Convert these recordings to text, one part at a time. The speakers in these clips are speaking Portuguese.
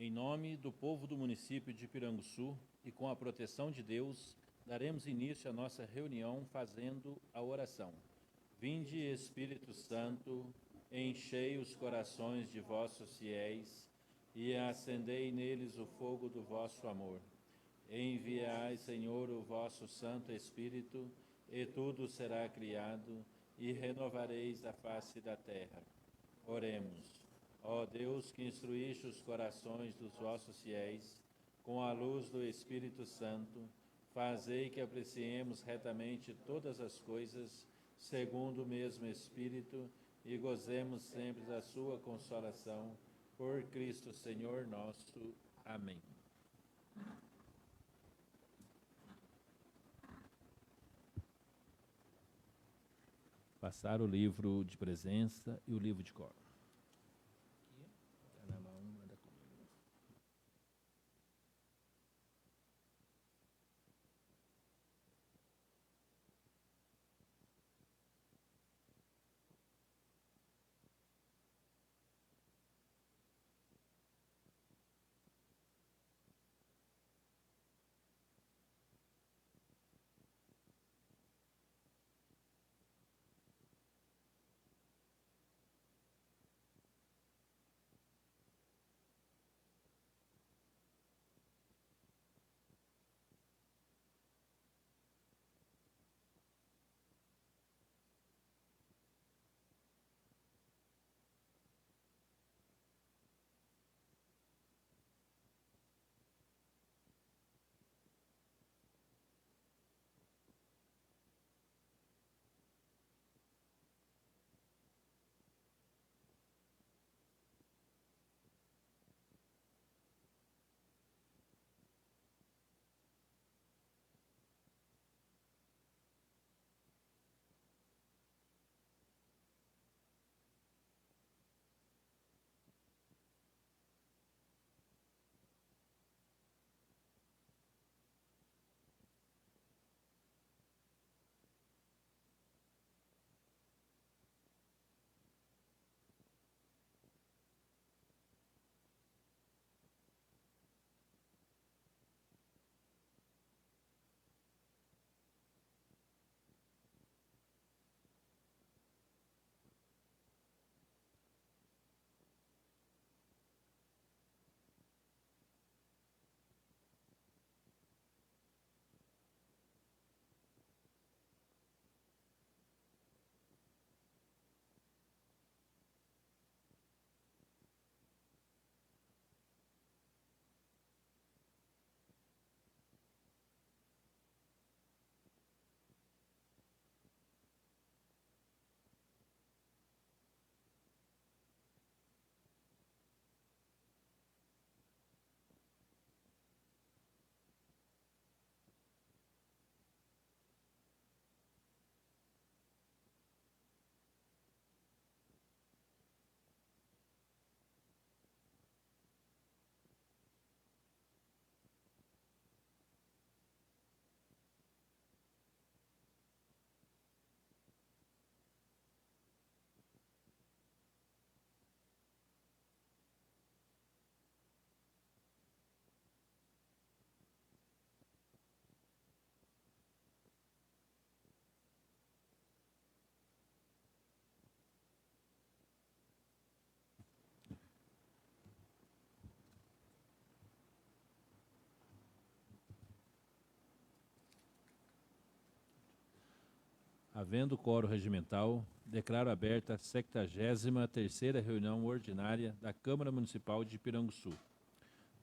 Em nome do povo do município de Piranguçu e com a proteção de Deus, daremos início à nossa reunião fazendo a oração. Vinde, Espírito Santo, enchei os corações de vossos fiéis e acendei neles o fogo do vosso amor. Enviai, Senhor, o vosso Santo Espírito, e tudo será criado, e renovareis a face da terra. Oremos. Ó Deus, que instruíste os corações dos vossos fiéis, com a luz do Espírito Santo, fazei que apreciemos retamente todas as coisas, segundo o mesmo Espírito, e gozemos sempre da sua consolação. Por Cristo Senhor nosso. Amém. Passar o livro de presença e o livro de cor. Está na mão, manda comigo. Havendo quórum regimental, declaro aberta a 73ª reunião ordinária da Câmara Municipal de Piranguçu.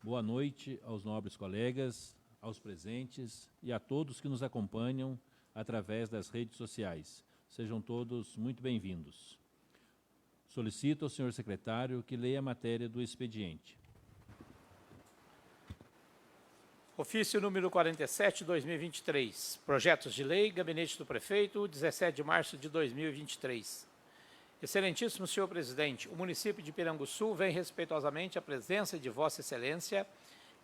Boa noite aos nobres colegas, aos presentes e a todos que nos acompanham através das redes sociais. Sejam todos muito bem-vindos. Solicito ao senhor secretário que leia a matéria do expediente. Ofício número 47, 2023. Projetos de lei, Gabinete do Prefeito, 17 de março de 2023. Excelentíssimo senhor presidente, o município de Piranguçu vem respeitosamente à presença de Vossa Excelência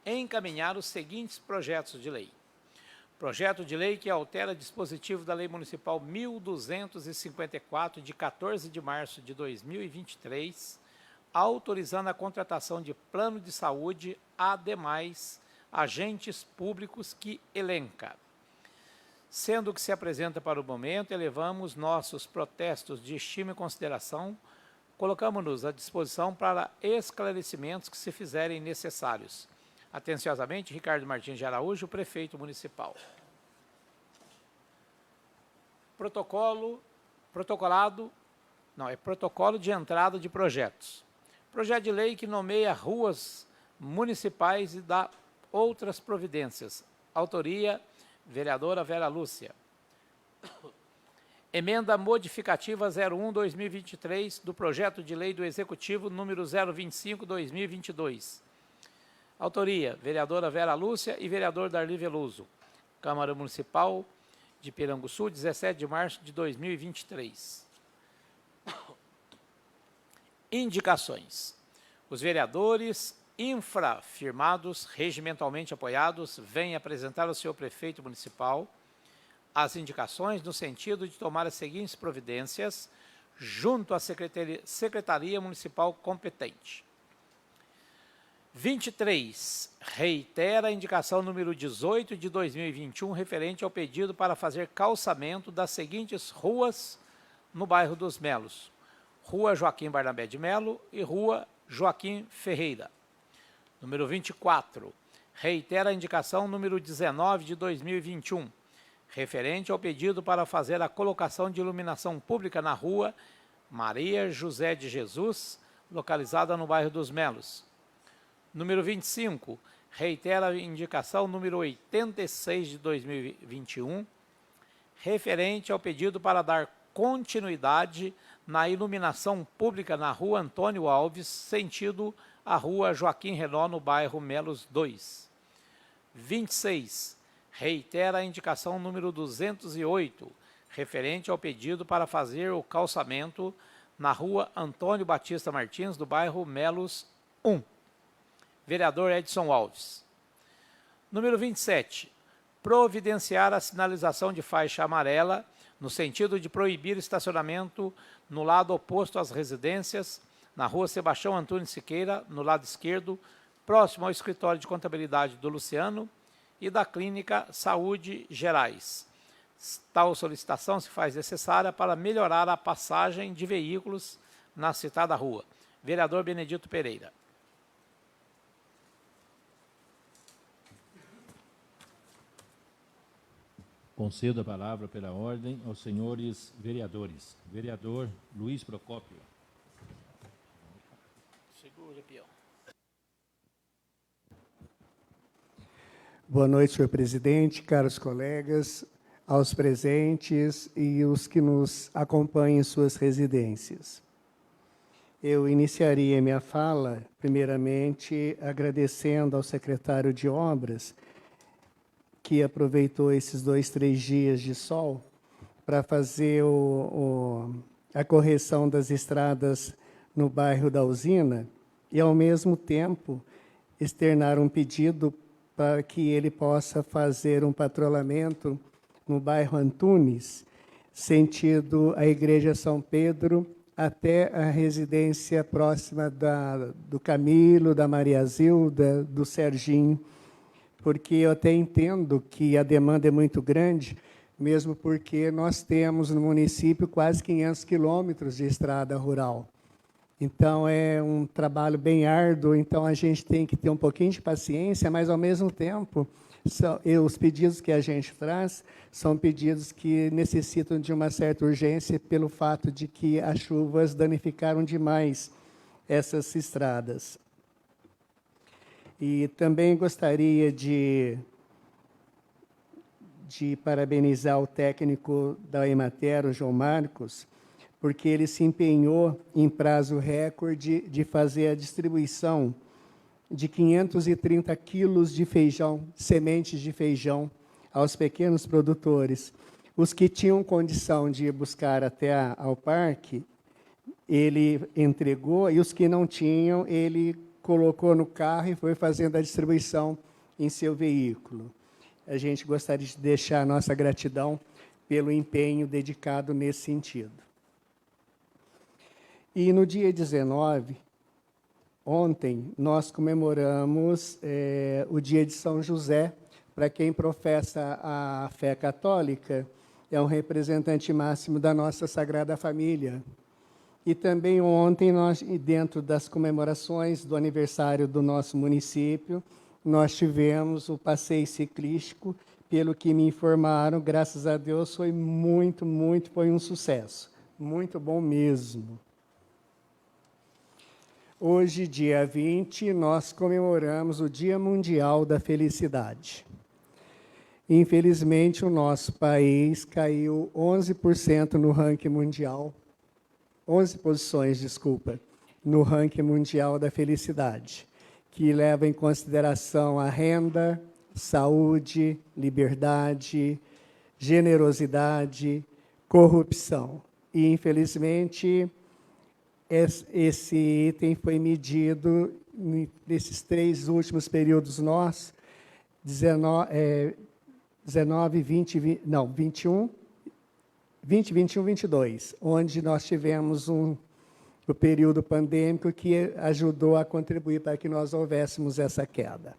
em encaminhar os seguintes projetos de lei. Projeto de lei que altera dispositivo da Lei Municipal 1254, de 14 de março de 2023, autorizando a contratação de plano de saúde a demais agentes públicos que elenca. Sendo o que se apresenta para o momento, elevamos nossos protestos de estima e consideração, colocamos-nos à disposição para esclarecimentos que se fizerem necessários. Atenciosamente, Ricardo Martins de Araújo, prefeito municipal. Protocolo de entrada de projetos. Projeto de lei que nomeia ruas municipais e dá outras providências. Autoria, vereadora Vera Lúcia. Emenda modificativa 01/2023 do projeto de lei do Executivo número 025/2022. Autoria, vereadora Vera Lúcia e vereador Darli Veloso. Câmara Municipal de Piranguçu, 17 de março de 2023. Indicações. Os vereadores infrafirmados, regimentalmente apoiados, vêm apresentar ao senhor prefeito municipal as indicações no sentido de tomar as seguintes providências junto à Secretaria Municipal competente. 23. Reitera a indicação número 18 de 2021, referente ao pedido para fazer calçamento das seguintes ruas no bairro dos Melos: Rua Joaquim Barnabé de Melo e Rua Joaquim Ferreira. Número 24. Reitera a indicação número 19 de 2021, referente ao pedido para fazer a colocação de iluminação pública na Rua Maria José de Jesus, localizada no bairro dos Melos. Número 25, reitera a indicação número 86 de 2021, referente ao pedido para dar continuidade na iluminação pública na Rua Antônio Alves, sentido a Rua Joaquim Renó, no bairro Melos 2. 26, reitera a indicação número 208, referente ao pedido para fazer o calçamento na Rua Antônio Batista Martins, do bairro Melos 1. Vereador Edson Alves. Número 27. Providenciar a sinalização de faixa amarela no sentido de proibir estacionamento no lado oposto às residências, na Rua Sebastião Antunes Siqueira, no lado esquerdo, próximo ao escritório de contabilidade do Luciano e da Clínica Saúde Gerais. Tal solicitação se faz necessária para melhorar a passagem de veículos na citada rua. Vereador Benedito Pereira. Concedo a palavra pela ordem aos senhores vereadores. Vereador Luiz Procópio. Segura, peão. Boa noite, senhor presidente, caros colegas, aos presentes e os que nos acompanham em suas residências. Eu iniciaria minha fala, primeiramente, agradecendo ao secretário de Obras, que aproveitou esses 2, 3 dias de sol para fazer a correção das estradas no bairro da Usina e, ao mesmo tempo, externar um pedido para que ele possa fazer um patrulhamento no bairro Antunes, sentido a Igreja São Pedro, até a residência próxima do Camilo, da Maria Zilda, do Serginho, porque eu até entendo que a demanda é muito grande, mesmo porque nós temos no município quase 500 quilômetros de estrada rural. Então, é um trabalho bem árduo, então a gente tem que ter um pouquinho de paciência, mas, ao mesmo tempo, os pedidos que a gente traz são pedidos que necessitam de uma certa urgência pelo fato de que as chuvas danificaram demais essas estradas. E também gostaria de parabenizar o técnico da Emater, o João Marcos, porque ele se empenhou em prazo recorde de fazer a distribuição de 530 quilos de feijão, sementes de feijão, aos pequenos produtores. Os que tinham condição de ir buscar até ao parque, ele entregou, e os que não tinham, ele colocou no carro e foi fazendo a distribuição em seu veículo. A gente gostaria de deixar a nossa gratidão pelo empenho dedicado nesse sentido. E no dia 19, ontem nós comemoramos o dia de São José. Para quem professa a fé católica, é um representante máximo da nossa Sagrada Família. E também ontem, nós, dentro das comemorações do aniversário do nosso município, nós tivemos o passeio ciclístico. Pelo que me informaram, graças a Deus, foi foi um sucesso. Muito bom mesmo. Hoje, dia 20, nós comemoramos o Dia Mundial da Felicidade. Infelizmente, o nosso país caiu 11% no ranking mundial, 11 posições, desculpa, no ranking mundial da felicidade, que leva em consideração a renda, saúde, liberdade, generosidade, corrupção. E, infelizmente, esse item foi medido nesses 3 últimos períodos nossos, 19, 20, não, 21, 20, 21, 22, onde nós tivemos o período pandêmico que ajudou a contribuir para que nós houvéssemos essa queda.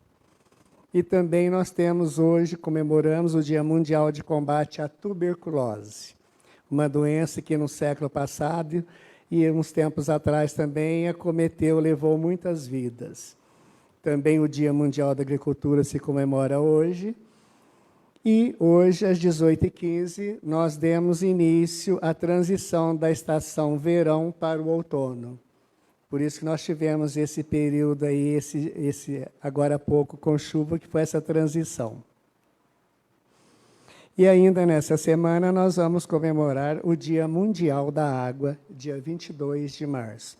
E também nós temos hoje, comemoramos o Dia Mundial de Combate à Tuberculose, uma doença que no século passado e uns tempos atrás também acometeu, levou muitas vidas. Também o Dia Mundial da Agricultura se comemora hoje. E hoje, às 18h15, nós demos início à transição da estação verão para o outono. Por isso que nós tivemos esse período aí, esse agora há pouco, com chuva, que foi essa transição. E ainda nessa semana, nós vamos comemorar o Dia Mundial da Água, dia 22 de março,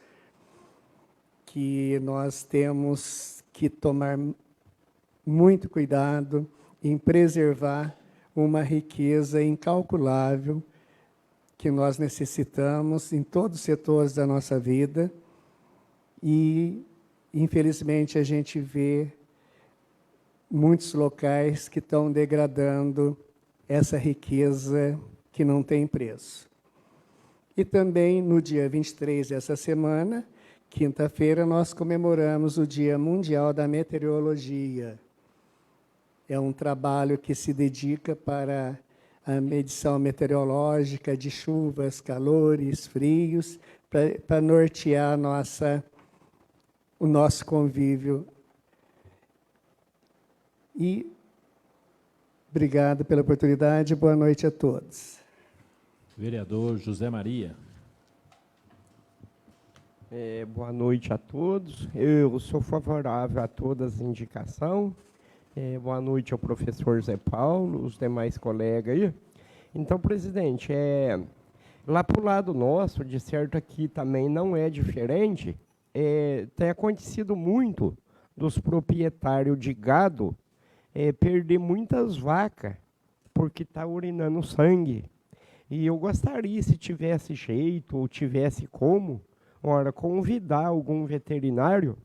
que nós temos que tomar muito cuidado em preservar uma riqueza incalculável que nós necessitamos em todos os setores da nossa vida e, infelizmente, a gente vê muitos locais que estão degradando essa riqueza que não tem preço. E também, no dia 23 dessa semana, quinta-feira, nós comemoramos o Dia Mundial da Meteorologia. É um trabalho que se dedica para a medição meteorológica de chuvas, calores, frios, para nortear o nosso convívio. E obrigado pela oportunidade, boa noite a todos. Vereador José Maria. Boa noite a todos. Eu sou favorável a todas as indicações. Boa noite ao professor Zé Paulo, os demais colegas aí. Então, presidente, lá para o lado nosso, de certo aqui também não é diferente, tem acontecido muito dos proprietários de gado perder muitas vacas porque está urinando sangue. E eu gostaria, se tivesse jeito ou tivesse como, convidar algum veterinário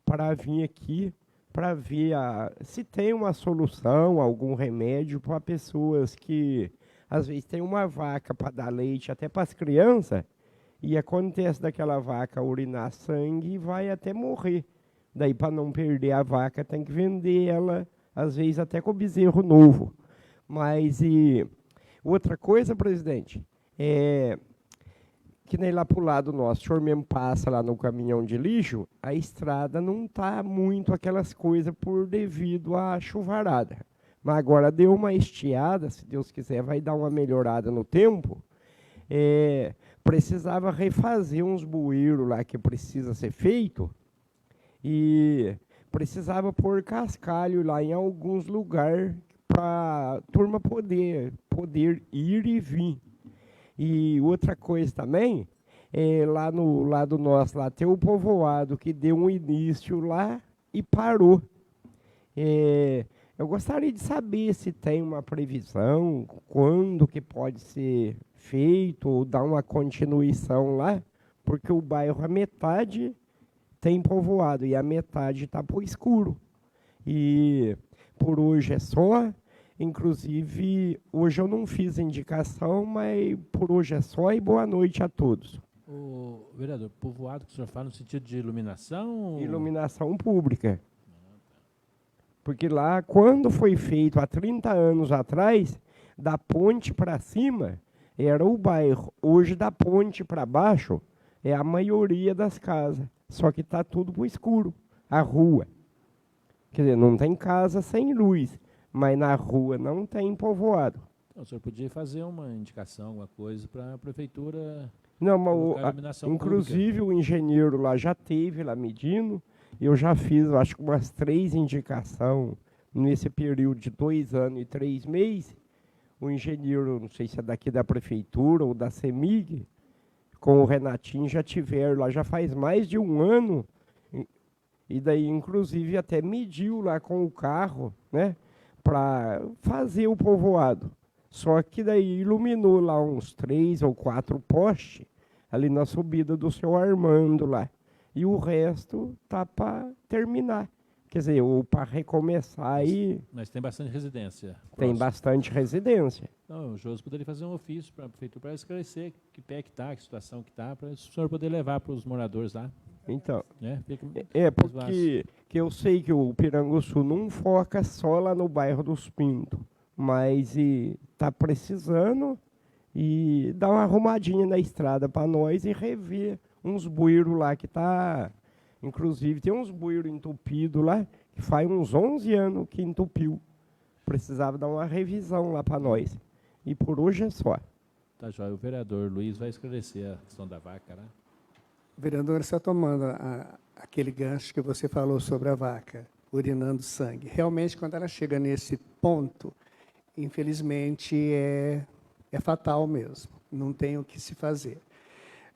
para vir aqui para ver se tem uma solução, algum remédio para pessoas que, às vezes, tem uma vaca para dar leite até para as crianças, e acontece daquela vaca urinar sangue e vai até morrer. Daí, para não perder a vaca, tem que vender ela, às vezes, até com bezerro novo. Mas, outra coisa, presidente, que nem lá para o lado nosso, o senhor mesmo passa lá no caminhão de lixo, a estrada não está muito aquelas coisas por devido à chuvarada. Mas agora deu uma estiada, se Deus quiser, vai dar uma melhorada no tempo. Precisava refazer uns bueiros lá que precisa ser feito e precisava pôr cascalho lá em alguns lugares para a turma poder ir e vir. E outra coisa também, lá no lado nosso, lá tem o povoado que deu um início lá e parou. Eu gostaria de saber se tem uma previsão, quando que pode ser feito, ou dar uma continuação lá, porque o bairro, a metade tem povoado e a metade está por escuro. E por hoje é só. Inclusive, hoje eu não fiz indicação, mas por hoje é só e boa noite a todos. O Vereador, povoado que o senhor fala no sentido de iluminação? Iluminação pública. Porque lá, quando foi feito há 30 anos atrás, da ponte para cima era o bairro. Hoje, da ponte para baixo, é a maioria das casas. Só que está tudo pro escuro, a rua. Quer dizer, não tem casa sem luz, mas na rua não tem povoado. Então, o senhor podia fazer uma indicação, alguma coisa, para a prefeitura Não, mas colocar iluminação inclusive o engenheiro lá já teve lá medindo. Eu já fiz, acho que umas 3 indicações nesse período de 2 anos e 3 meses. O engenheiro, não sei se é daqui da prefeitura ou da CEMIG, com o Renatinho já tiveram lá, já faz mais de 1 ano. E daí, inclusive, até mediu lá com o carro, né, para fazer o povoado. Só que daí iluminou lá uns 3 ou 4 postes, ali na subida do seu Armando lá. E o resto tá para terminar. Quer dizer, ou para recomeçar aí. Mas tem bastante residência. Tem próximo. Bastante residência. Então, o Josi poderia fazer um ofício para a prefeitura para esclarecer que pé que está, que situação que está, para o senhor poder levar para os moradores lá. Então, Né? porque que eu sei que o Piranguçu não foca só lá no bairro dos Pintos, mas está precisando e dar uma arrumadinha na estrada para nós e rever uns bueiros lá que tá, inclusive tem uns bueiros entupidos lá, que faz uns 11 anos que entupiu. Precisava dar uma revisão lá para nós. E por hoje é só. Tá, joia. O vereador Luiz vai esclarecer a questão da vaca, né? Vereador, só tomando aquele gancho que você falou sobre a vaca urinando sangue. Realmente, quando ela chega nesse ponto, infelizmente, é fatal mesmo. Não tem o que se fazer.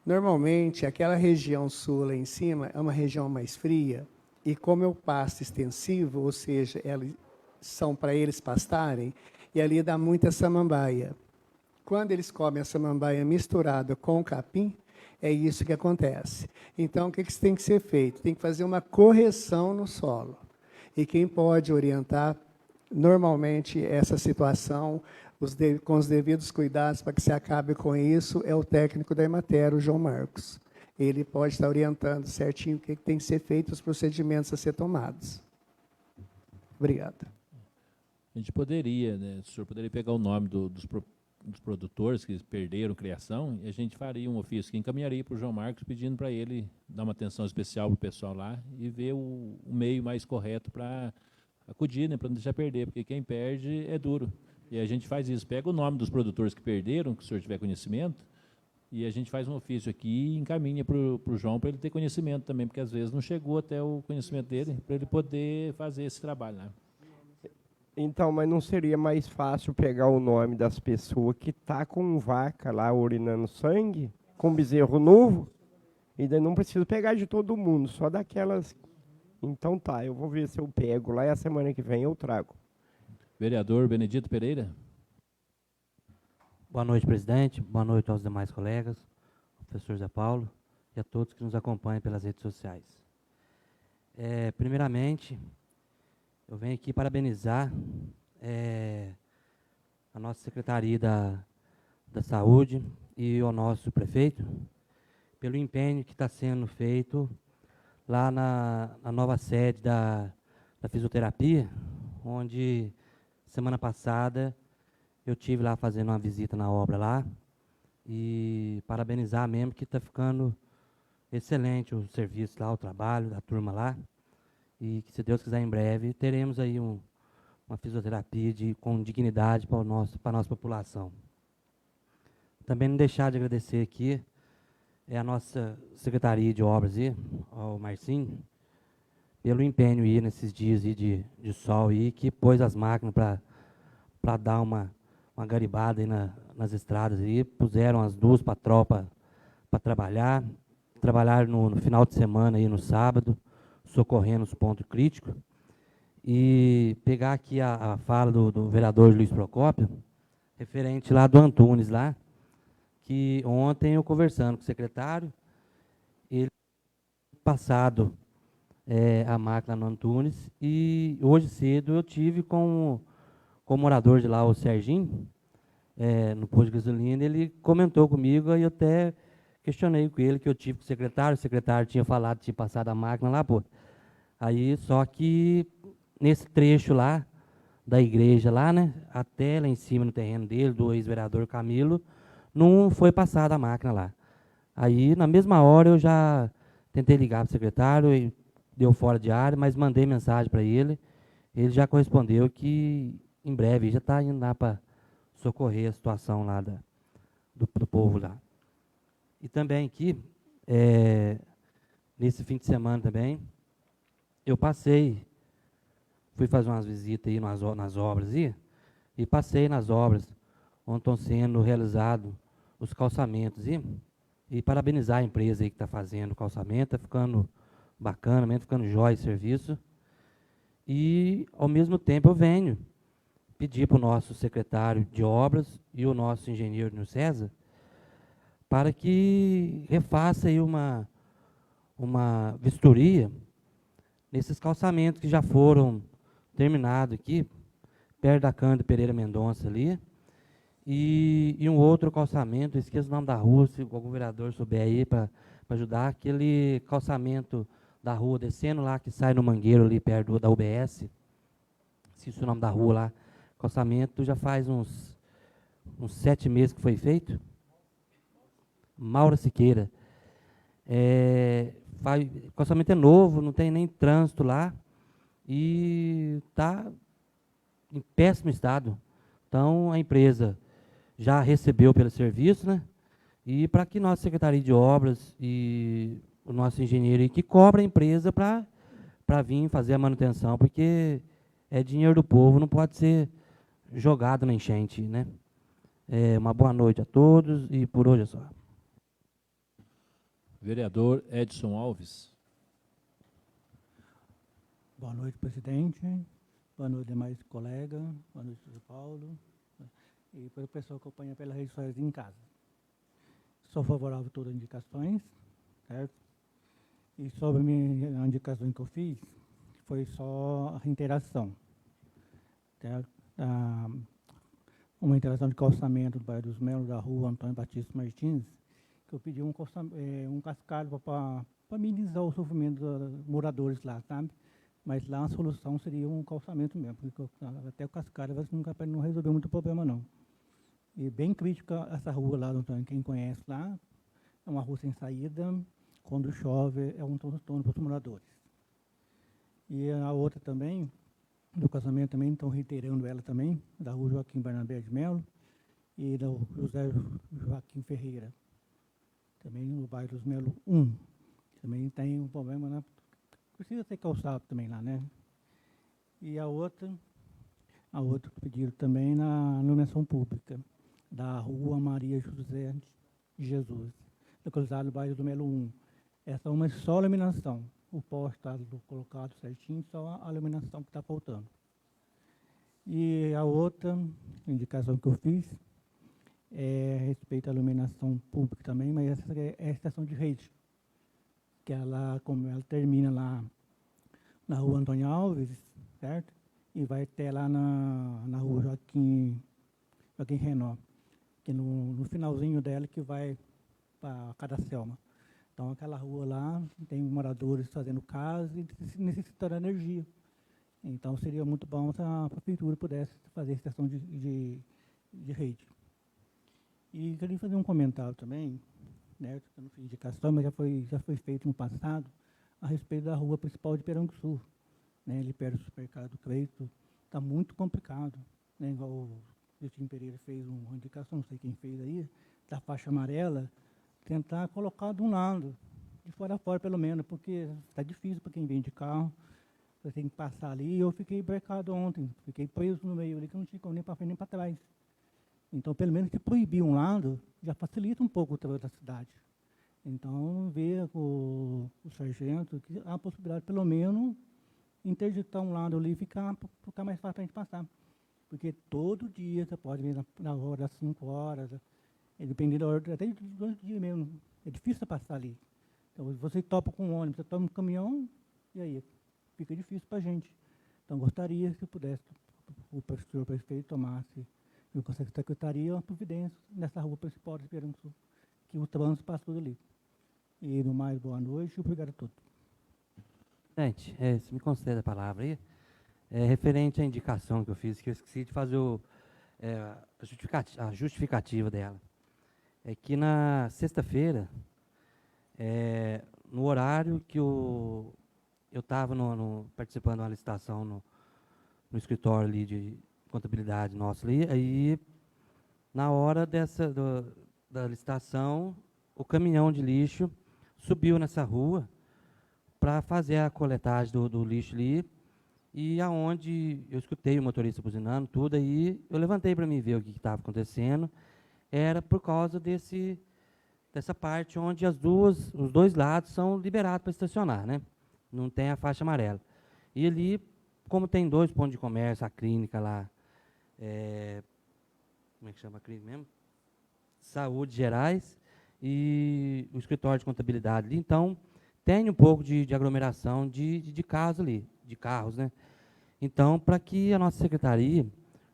Normalmente, aquela região sul lá em cima é uma região mais fria, e como é o pasto extensivo, ou seja, elas são para eles pastarem, e ali dá muita samambaia. Quando eles comem a samambaia misturada com o capim, é isso que acontece. Então, o que tem que ser feito? Tem que fazer uma correção no solo. E quem pode orientar, normalmente, essa situação, com os devidos cuidados para que se acabe com isso, é o técnico da Emater, o João Marcos. Ele pode estar orientando certinho o que tem que ser feito, os procedimentos a ser tomados. Obrigado. A gente poderia, né, o senhor poderia pegar o nome dos produtores que perderam criação, e a gente faria um ofício que encaminharia para o João Marcos, pedindo para ele dar uma atenção especial para o pessoal lá e ver o meio mais correto para acudir, né, para não deixar perder, porque quem perde é duro. E a gente faz isso, pega o nome dos produtores que perderam, que o senhor tiver conhecimento, e a gente faz um ofício aqui e encaminha para o João, para ele ter conhecimento também, porque às vezes não chegou até o conhecimento dele, para ele poder fazer esse trabalho lá. Então, mas não seria mais fácil pegar o nome das pessoas que tá com vaca lá urinando sangue, com bezerro novo, e daí não preciso pegar de todo mundo, só daquelas. Então tá, eu vou ver se eu pego lá e a semana que vem eu trago. Vereador Benedito Pereira. Boa noite, presidente. Boa noite aos demais colegas, ao professor Zé Paulo e a todos que nos acompanham pelas redes sociais. Primeiramente, eu venho aqui parabenizar a nossa Secretaria da Saúde e o nosso prefeito pelo empenho que está sendo feito lá na nova sede da fisioterapia, onde semana passada eu tive lá fazendo uma visita na obra lá e parabenizar mesmo que está ficando excelente o serviço lá, o trabalho da turma lá, e que, se Deus quiser, em breve teremos aí uma fisioterapia com dignidade para a nossa população. Também não deixar de agradecer aqui a nossa Secretaria de Obras, ao Marcinho, pelo empenho aí nesses dias aí de sol aí, que pôs as máquinas para dar uma garibada aí nas estradas aí, puseram as 2 para a tropa para trabalharam no final de semana aí no sábado, socorrendo os pontos críticos. E pegar aqui a fala do vereador Luiz Procópio, referente lá do Antunes lá, que ontem eu conversando com o secretário, ele passado a máquina no Antunes, e hoje cedo eu tive com o morador de lá, o Serginho, no posto de gasolina, ele comentou comigo, e eu até questionei com ele que eu tive com o secretário tinha falado que tinha passado a máquina lá, pô. Aí, só que nesse trecho lá, da igreja lá, né, até lá em cima no terreno dele, do ex-vereador Camilo, não foi passada a máquina lá. Aí, na mesma hora, eu já tentei ligar para o secretário, e deu fora de área, mas mandei mensagem para ele. Ele já correspondeu que em breve já está indo lá para socorrer a situação lá do povo lá. E também aqui, nesse fim de semana também, eu fui fazer umas visitas aí nas obras aí, e passei nas obras onde estão sendo realizados os calçamentos e parabenizar a empresa aí que está fazendo o calçamento, está ficando bacana, mesmo ficando jóia o serviço. E, ao mesmo tempo, eu venho pedir para o nosso secretário de obras e o nosso engenheiro Nil César para que refaça aí uma vistoria nesses calçamentos que já foram terminados aqui, perto da Cândido Pereira Mendonça ali, e um outro calçamento, esqueço o nome da rua, se algum vereador souber aí para ajudar, aquele calçamento da rua, descendo lá, que sai no Mangueiro ali perto da UBS, esqueci o nome da rua lá, calçamento já faz uns 7 meses que foi feito. Maura Siqueira. O calçamento é novo, não tem nem trânsito lá e está em péssimo estado. Então, a empresa já recebeu pelo serviço, né? E para que nossa Secretaria de Obras e o nosso engenheiro aí que cobra a empresa para vir fazer a manutenção, porque é dinheiro do povo, não pode ser jogado na enchente, né? Uma boa noite a todos e por hoje é só. Vereador Edson Alves. Boa noite, presidente. Boa noite, demais colegas. Boa noite, José Paulo. E para o pessoal que acompanha pelas redes sociais em casa. Sou favorável a todas as indicações, certo? E sobre a indicação que eu fiz, foi só a interação, certo? Uma interação de calçamento do bairro dos Melos, da rua Antônio Batista Martins, que eu pedi um cascalho para minimizar o sofrimento dos moradores lá, sabe? Mas lá a solução seria um calçamento mesmo, porque até o cascalho não resolveu muito problema, não. E bem crítica essa rua lá, quem conhece lá, é uma rua sem saída, quando chove é um transtorno para os moradores. E a outra também, do casamento também, estão reiterando ela também, da rua Joaquim Bernabé de Melo e da José Joaquim Ferreira, também no bairro dos Melo 1. Também tem um problema, né? Precisa ser calçado também lá, né? E a outra pediram também na iluminação pública, da rua Maria José de Jesus, localizada no bairro do Melo 1. Essa é uma só iluminação. O poste está colocado certinho, só a iluminação que está faltando. E a outra indicação que eu fiz é a respeito à iluminação pública também, mas essa é a estação de rede, que ela termina lá na rua Antônio Alves, certo? E vai até lá na rua Joaquim Renó, que no finalzinho dela que vai para Cadaselma. Então, aquela rua lá tem moradores fazendo casa e necessitando de energia. Então, seria muito bom se a prefeitura pudesse fazer estação de rede. E queria fazer um comentário também, né, eu não fiz indicação, mas já foi feito no passado, a respeito da rua principal de Piranguçu, né, ali perto do supermercado do Creito. Está muito complicado, né, igual o Vitinho Pereira fez uma indicação, não sei quem fez aí, da faixa amarela, tentar colocar de um lado, de fora a fora pelo menos, porque está difícil para quem vem de carro, você tem que passar ali. Eu fiquei brecado ontem, fiquei preso no meio ali, que não tinha como nem para frente nem para trás. Então, pelo menos, se proibir um lado, já facilita um pouco o trabalho da cidade. Então, ver com o sargento que há a possibilidade, pelo menos, interditar um lado ali e ficar mais fácil para a gente passar. Porque todo dia você pode vir na hora das 5 horas, dependendo da hora, até durante o dia mesmo. É difícil passar ali. Então, você topa com um ônibus, você topa um caminhão, e aí? Fica difícil para a gente. Então, gostaria que pudesse, o senhor prefeito tomasse, junto com a secretaria, uma providência nessa rua principal de Piranguçu, que o trânsito passa por ali. E no mais, boa noite e obrigado a todos. Presidente, se me concede a palavra aí, referente à indicação que eu fiz, que eu esqueci de fazer a justificativa dela. É que na sexta-feira, no horário que eu estava participando de uma licitação no escritório ali de contabilidade nosso ali, aí na hora da licitação, o caminhão de lixo subiu nessa rua para fazer a coletagem do lixo ali, e aonde eu escutei o motorista buzinando, tudo, aí eu levantei para mim ver o que estava acontecendo. Era por causa dessa parte onde os dois lados são liberados para estacionar, né? Não tem a faixa amarela. E ali, como tem 2 pontos de comércio, a clínica lá, como é que chama a clínica mesmo? Saúde Gerais e o escritório de contabilidade ali. Então, tem um pouco de aglomeração de carros ali, de carros, né? Então, para que a nossa secretaria,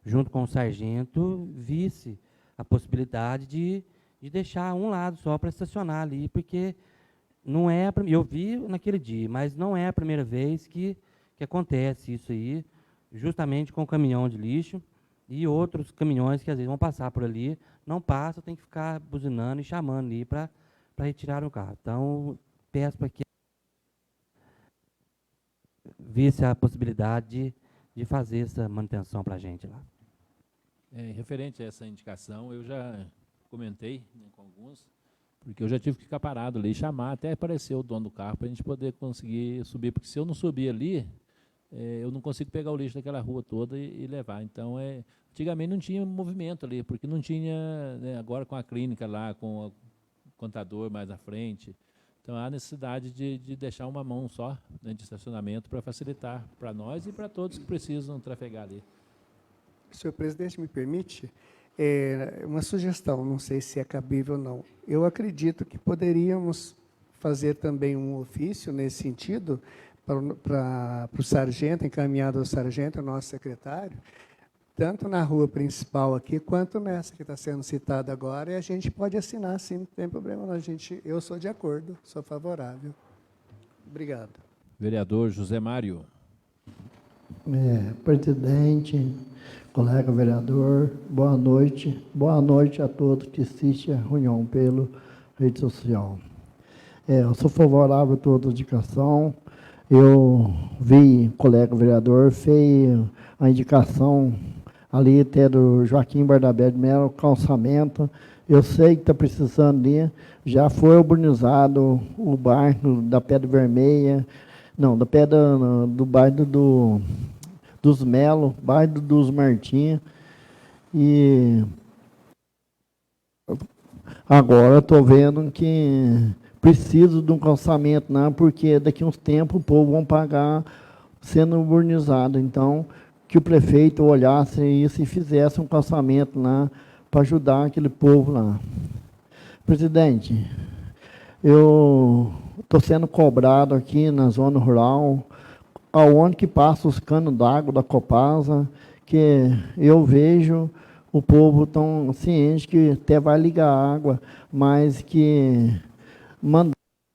junto com o sargento, visse a possibilidade de deixar um lado só para estacionar ali, porque não é eu vi naquele dia, mas não é a primeira vez que acontece isso aí, justamente com o caminhão de lixo e outros caminhões que às vezes vão passar por ali, não passam, tem que ficar buzinando e chamando ali para retirar o carro. Então, peço para que visse a possibilidade de fazer essa manutenção para a gente lá. Referente a essa indicação, eu já comentei, né, com alguns, porque eu já tive que ficar parado ali, chamar até aparecer o dono do carro para a gente poder conseguir subir, porque se eu não subir ali, eu não consigo pegar o lixo daquela rua toda e levar. Então, antigamente não tinha movimento ali, porque não tinha, né, agora com a clínica lá, com o contador mais à frente, então há necessidade de deixar uma mão só, né, de estacionamento para facilitar para nós e para todos que precisam trafegar ali. Senhor presidente, me permite? Uma sugestão, não sei se é cabível ou não. Eu acredito que poderíamos fazer também um ofício nesse sentido para o sargento, encaminhado ao sargento, ao nosso secretário, tanto na rua principal aqui, quanto nessa que está sendo citada agora, e a gente pode assinar, sim, não tem problema não. Eu sou de acordo, sou favorável. Obrigado. Vereador José Mário. Presidente, colega vereador, boa noite. Boa noite a todos que assistem a reunião pela rede social. Eu sou favorável a toda a indicação. Eu vi, colega vereador, fez a indicação ali até do Joaquim Bardabé de Mello, calçamento. Eu sei que está precisando ali. Já foi urbanizado o bairro da Pedra Vermelha, não, da Pedra, do bairro dos Melo, bairro dos Martins. E agora estou vendo que preciso de um calçamento, né, porque daqui a uns tempos o povo vão pagar sendo urbanizado. Então, que o prefeito olhasse isso e fizesse um calçamento lá para ajudar aquele povo lá. Presidente, eu estou sendo cobrado aqui na zona rural, aonde que passa os canos d'água da Copasa, que eu vejo o povo tão ciente que até vai ligar a água, mas que mandar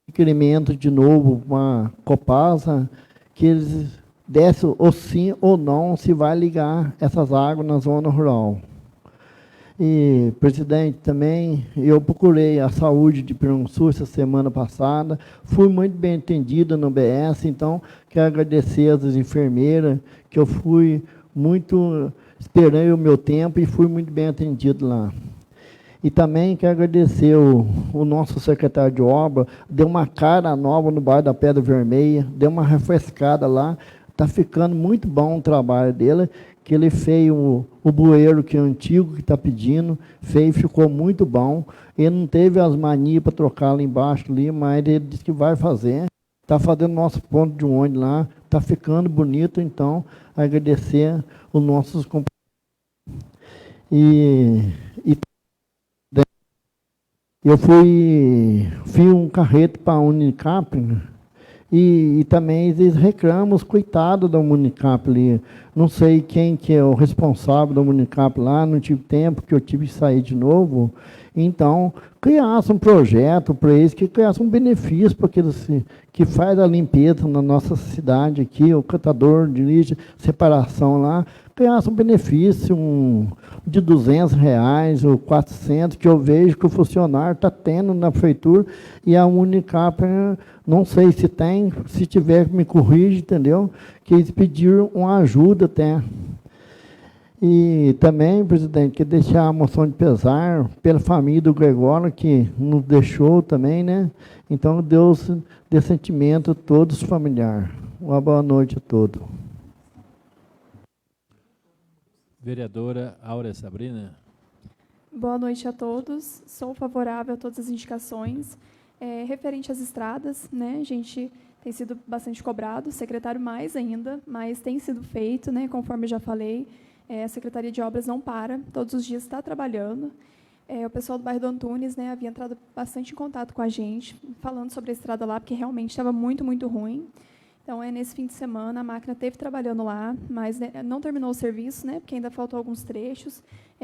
requerimento de novo para a Copasa, que eles dessem ou sim ou não se vai ligar essas águas na zona rural. E, presidente, também eu procurei a saúde de Piranguçu essa semana passada, fui muito bem atendida no BS, então quero agradecer às enfermeiras, que eu fui muito, esperei o meu tempo e fui muito bem atendido lá. E também quero agradecer o nosso secretário de obra, deu uma cara nova no bairro da Pedra Vermelha, deu uma refrescada lá, está ficando muito bom o trabalho dele, que ele fez o bueiro que é antigo, que está pedindo, fez, ficou muito bom. Ele não teve as manias para trocar lá embaixo, ali, mas ele disse que vai fazer. Está fazendo nosso ponto de ônibus lá, está ficando bonito, então, agradecer os nossos companheiros. Eu fiz um carreto para a Unicap, e também eles reclamam os coitados da Unicap ali. Não sei quem que é o responsável da Unicap lá, não tive tempo, que eu tive que sair de novo. Então, criasse um projeto para eles, que criasse um benefício para aqueles que faz a limpeza na nossa cidade aqui, o catador de lixo, separação lá, criasse um benefício de R$ 200 ou 400, que eu vejo que o funcionário está tendo na prefeitura, e a Unicap, não sei se tem, se tiver, me corrige, entendeu? Que eles pediram uma ajuda até. E também, presidente, quer deixar a moção de pesar pela família do Gregório, que nos deixou também, né? Então, Deus dê sentimento a todos os familiares. Uma boa noite a todos. Vereadora Áurea Sabrina. Boa noite a todos. Sou favorável a todas as indicações. Referente às estradas, né, a gente tem sido bastante cobrado, secretário mais ainda, mas tem sido feito, né, conforme eu já falei. A Secretaria de Obras não para, todos os dias está trabalhando. O pessoal do bairro do Antunes, né, havia entrado bastante em contato com a gente, falando sobre a estrada lá, porque realmente estava muito, muito ruim. Então, nesse fim de semana, a máquina esteve trabalhando lá, mas, né, não terminou o serviço, né, porque ainda faltam alguns trechos.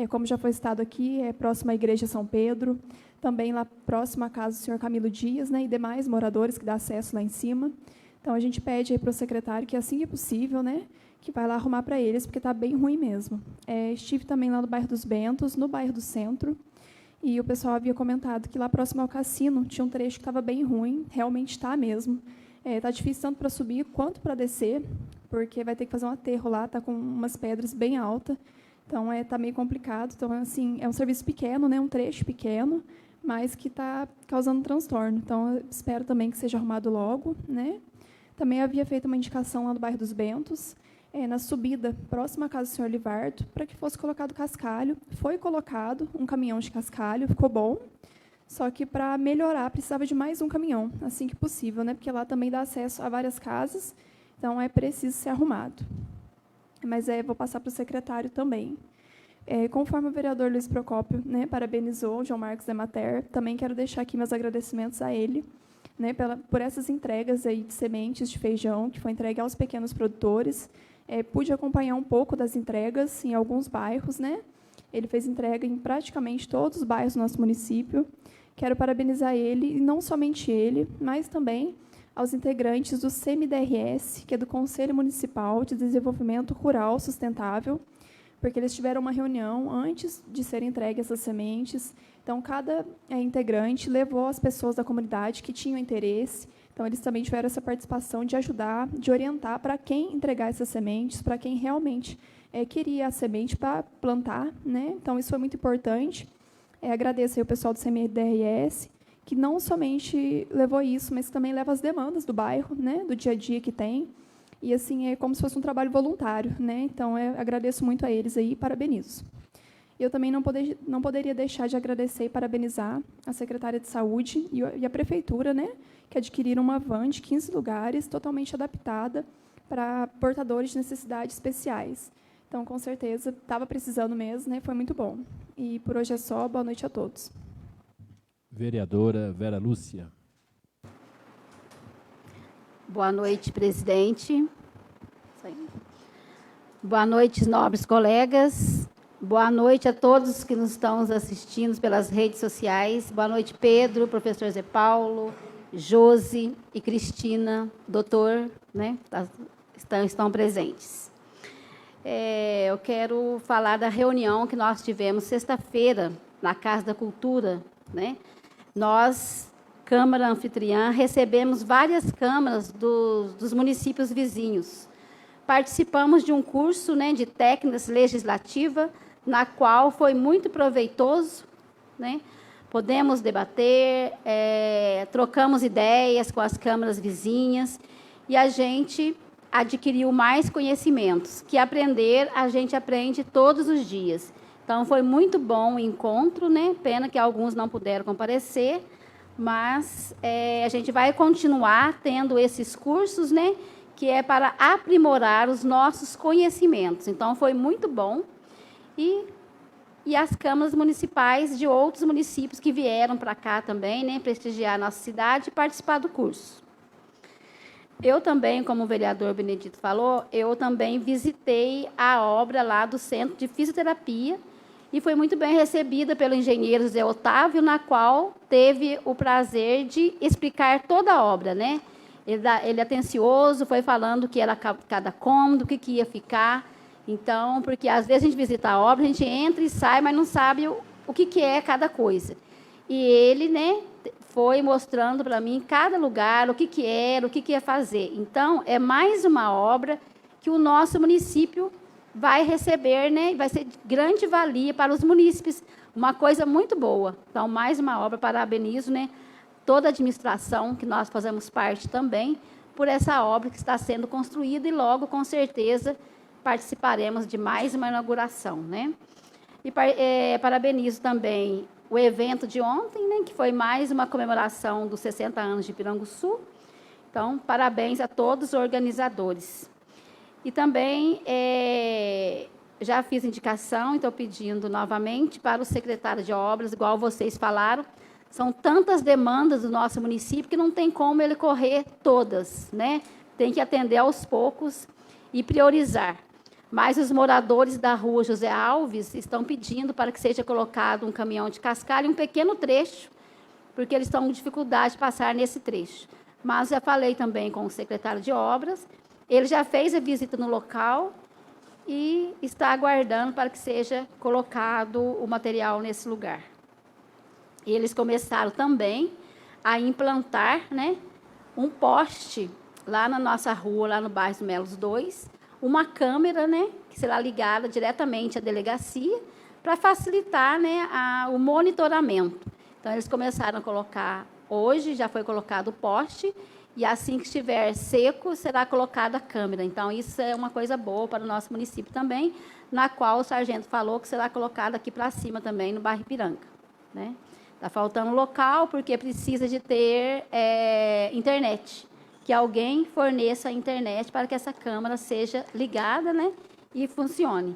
Como já foi citado aqui, próximo à Igreja São Pedro, também lá próximo à casa do senhor Camilo Dias, né, e demais moradores que dá acesso lá em cima. Então, a gente pede para o secretário que, assim que possível, né, que vai lá arrumar para eles, porque está bem ruim mesmo. Estive também lá no bairro dos Bentos, no bairro do Centro, e o pessoal havia comentado que lá próximo ao cassino tinha um trecho que estava bem ruim, realmente está mesmo. Está difícil tanto para subir quanto para descer, porque vai ter que fazer um aterro lá, está com umas pedras bem altas, então está meio complicado. Então, assim, é um serviço pequeno, né, um trecho pequeno, mas que está causando transtorno. Então, eu espero também que seja arrumado logo, né? Também havia feito uma indicação lá no bairro dos Bentos, na subida, próxima à casa do senhor Livardo, para que fosse colocado cascalho. Foi colocado um caminhão de cascalho, ficou bom, só que, para melhorar, precisava de mais um caminhão, assim que possível, né? Porque lá também dá acesso a várias casas, então é preciso ser arrumado. Mas vou passar para o secretário também. Conforme o vereador Luiz Procópio, né, parabenizou o João Marcos Demater, também quero deixar aqui meus agradecimentos a ele, né, por essas entregas aí de sementes de feijão, que foi entregue aos pequenos produtores. Pude acompanhar um pouco das entregas em alguns bairros, né? Ele fez entrega em praticamente todos os bairros do nosso município. Quero parabenizar ele, e não somente ele, mas também aos integrantes do CMDRS, que é do Conselho Municipal de Desenvolvimento Rural Sustentável, porque eles tiveram uma reunião antes de serem entregues essas sementes. Então, cada integrante levou as pessoas da comunidade que tinham interesse. Então, eles também tiveram essa participação de ajudar, de orientar para quem entregar essas sementes, para quem realmente queria a semente para plantar, né? Então, isso foi muito importante. Agradeço aí o pessoal do CMDRS, que não somente levou isso, mas também leva as demandas do bairro, né? Do dia a dia que tem. E, assim, é como se fosse um trabalho voluntário, né? Então, agradeço muito a eles aí e parabenizo. Eu também não poderia deixar de agradecer e parabenizar a secretária de Saúde e a prefeitura, né, que adquiriram uma van de 15 lugares, totalmente adaptada para portadores de necessidades especiais. Então, com certeza, estava precisando mesmo, né, foi muito bom. E por hoje é só, boa noite a todos. Vereadora Vera Lúcia. Boa noite, presidente. Boa noite, nobres colegas. Boa noite a todos que nos estão assistindo pelas redes sociais. Boa noite, Pedro, professor Zé Paulo, Josi e Cristina, doutor, né, estão presentes. Eu quero falar da reunião que nós tivemos sexta-feira na Casa da Cultura, né? Nós, Câmara Anfitriã, recebemos várias câmaras dos municípios vizinhos. Participamos de um curso, né, de técnicas legislativas, na qual foi muito proveitoso, né? Podemos debater, trocamos ideias com as câmaras vizinhas, e a gente adquiriu mais conhecimentos, que aprender, a gente aprende todos os dias. Então, foi muito bom o encontro, né? Pena que alguns não puderam comparecer, mas a gente vai continuar tendo esses cursos, né? Que é para aprimorar os nossos conhecimentos. Então, foi muito bom. E as câmaras municipais de outros municípios que vieram para cá também, né, prestigiar a nossa cidade e participar do curso. Eu também, como o vereador Benedito falou, eu também visitei a obra lá do Centro de Fisioterapia e foi muito bem recebida pelo engenheiro José Otávio, na qual teve o prazer de explicar toda a obra, né? Ele atencioso, foi falando o que era cada cômodo, o que ia ficar. Então, porque às vezes a gente visita a obra, a gente entra e sai, mas não sabe o que é cada coisa. E ele, né, foi mostrando para mim cada lugar, o que era, o que ia fazer. Então, é mais uma obra que o nosso município vai receber, né, vai ser de grande valia para os munícipes, uma coisa muito boa. Então, mais uma obra, parabenizo, né, toda a administração, que nós fazemos parte também, por essa obra que está sendo construída e logo, com certeza, participaremos de mais uma inauguração, né? E parabenizo também o evento de ontem, né, que foi mais uma comemoração dos 60 anos de Piranguçu. Então, parabéns a todos os organizadores. E também já fiz indicação e estou pedindo novamente para o secretário de obras, igual vocês falaram, são tantas demandas do nosso município que não tem como ele correr todas, né? Tem que atender aos poucos e priorizar. Mas os moradores da rua José Alves estão pedindo para que seja colocado um caminhão de cascalho em um pequeno trecho, porque eles estão com dificuldade de passar nesse trecho. Mas já falei também com o secretário de obras, ele já fez a visita no local e está aguardando para que seja colocado o material nesse lugar. E eles começaram também a implantar, né, um poste lá na nossa rua, lá no bairro do Melos 2, uma câmera, né, que será ligada diretamente à delegacia para facilitar, né, o monitoramento. Então, eles começaram a colocar, hoje já foi colocado o poste, e assim que estiver seco, será colocada a câmera. Então, isso é uma coisa boa para o nosso município também, na qual o sargento falou que será colocada aqui para cima também, no bairro Ipiranga, né? Está faltando local, porque precisa de ter internet, que alguém forneça a internet para que essa câmara seja ligada, né, e funcione.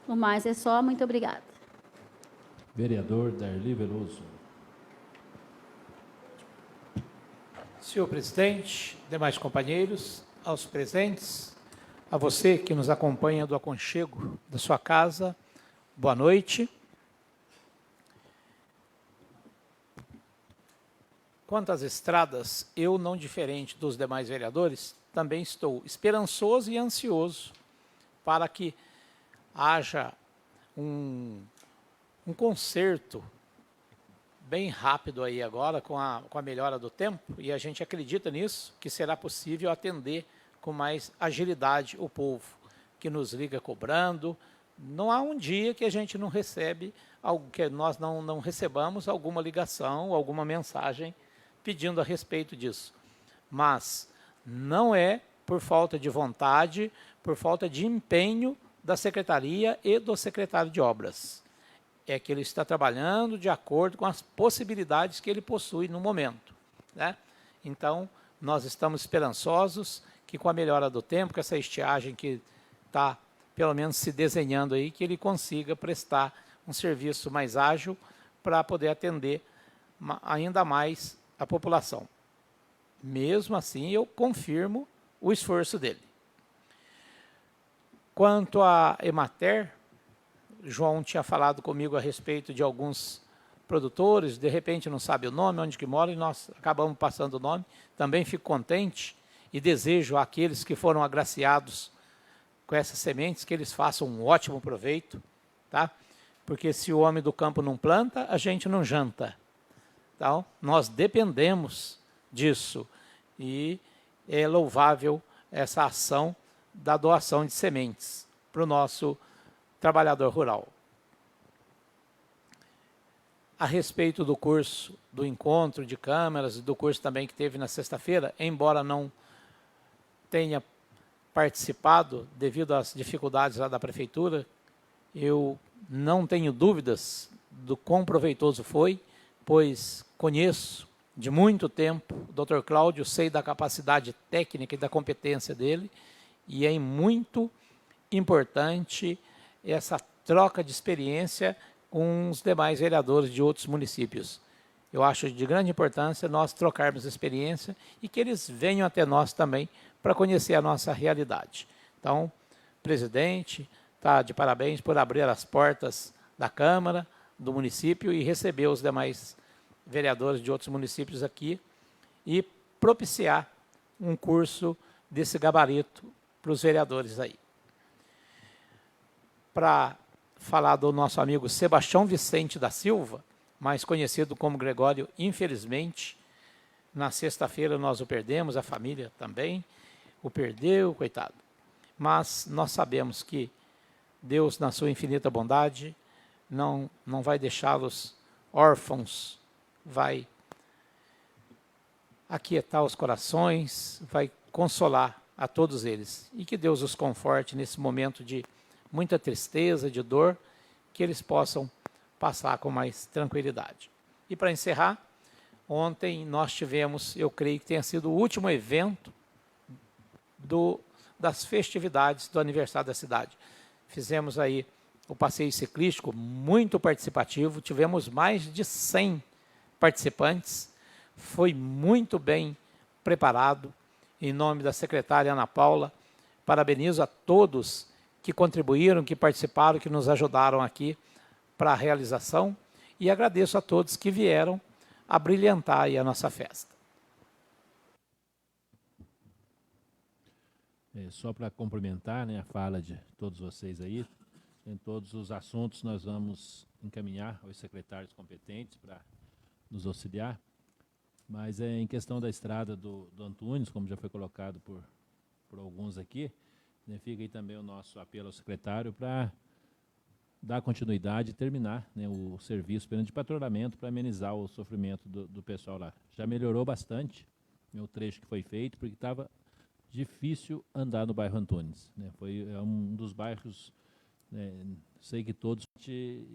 No mais é só, muito obrigada. Vereador Darli Veloso. Senhor presidente, demais companheiros, aos presentes, a você que nos acompanha do aconchego da sua casa, boa noite. Quanto às estradas, eu, não diferente dos demais vereadores, também estou esperançoso e ansioso para que haja um conserto bem rápido aí agora, com a melhora do tempo, e a gente acredita nisso, que será possível atender com mais agilidade o povo, que nos liga cobrando. Não há um dia que a gente não recebe, que nós não recebamos alguma ligação, alguma mensagem pedindo a respeito disso. Mas não é por falta de vontade, por falta de empenho da Secretaria e do secretário de Obras. É que ele está trabalhando de acordo com as possibilidades que ele possui no momento, né? Então, nós estamos esperançosos que com a melhora do tempo, com essa estiagem que está, pelo menos, se desenhando aí, que ele consiga prestar um serviço mais ágil para poder atender ainda mais a população. Mesmo assim, eu confirmo o esforço dele. Quanto à Emater, João tinha falado comigo a respeito de alguns produtores, de repente não sabe o nome, onde que mora, e nós acabamos passando o nome. Também fico contente e desejo àqueles que foram agraciados com essas sementes que eles façam um ótimo proveito, tá? Porque se o homem do campo não planta, a gente não janta. Então, nós dependemos disso, e é louvável essa ação da doação de sementes para o nosso trabalhador rural. A respeito do curso, do encontro de câmeras, e do curso também que teve na sexta-feira, embora não tenha participado devido às dificuldades lá da prefeitura, eu não tenho dúvidas do quão proveitoso foi, pois conheço de muito tempo o Dr. Cláudio, sei da capacidade técnica e da competência dele, e é muito importante essa troca de experiência com os demais vereadores de outros municípios. Eu acho de grande importância nós trocarmos experiência e que eles venham até nós também para conhecer a nossa realidade. Então, presidente, está de parabéns por abrir as portas da Câmara, do município e receber os demais vereadores de outros municípios aqui e propiciar um curso desse gabarito para os vereadores aí. Para falar do nosso amigo Sebastião Vicente da Silva, mais conhecido como Gregório, infelizmente, na sexta-feira nós o perdemos, a família também o perdeu, coitado. Mas nós sabemos que Deus, na sua infinita bondade, não vai deixá-los órfãos, vai aquietar os corações, vai consolar a todos eles. E que Deus os conforte nesse momento de muita tristeza, de dor, que eles possam passar com mais tranquilidade. E para encerrar, ontem nós tivemos, eu creio que tenha sido o último evento das festividades do aniversário da cidade. Fizemos aí o passeio ciclístico, muito participativo, tivemos mais de 100 participantes, foi muito bem preparado. Em nome da secretária Ana Paula, parabenizo a todos que contribuíram, que participaram, que nos ajudaram aqui para a realização e agradeço a todos que vieram a brilhantar aí a nossa festa. Só para complementar, né, a fala de todos vocês aí, em todos os assuntos nós vamos encaminhar aos secretários competentes para nos auxiliar, mas em questão da estrada do Antunes, como já foi colocado por alguns aqui, né, fica aí também o nosso apelo ao secretário para dar continuidade e terminar, né, o serviço de patrulhamento para amenizar o sofrimento do pessoal lá. Já melhorou bastante, né, o trecho que foi feito, porque estava difícil andar no bairro Antunes, né, é um dos bairros, né, sei que todos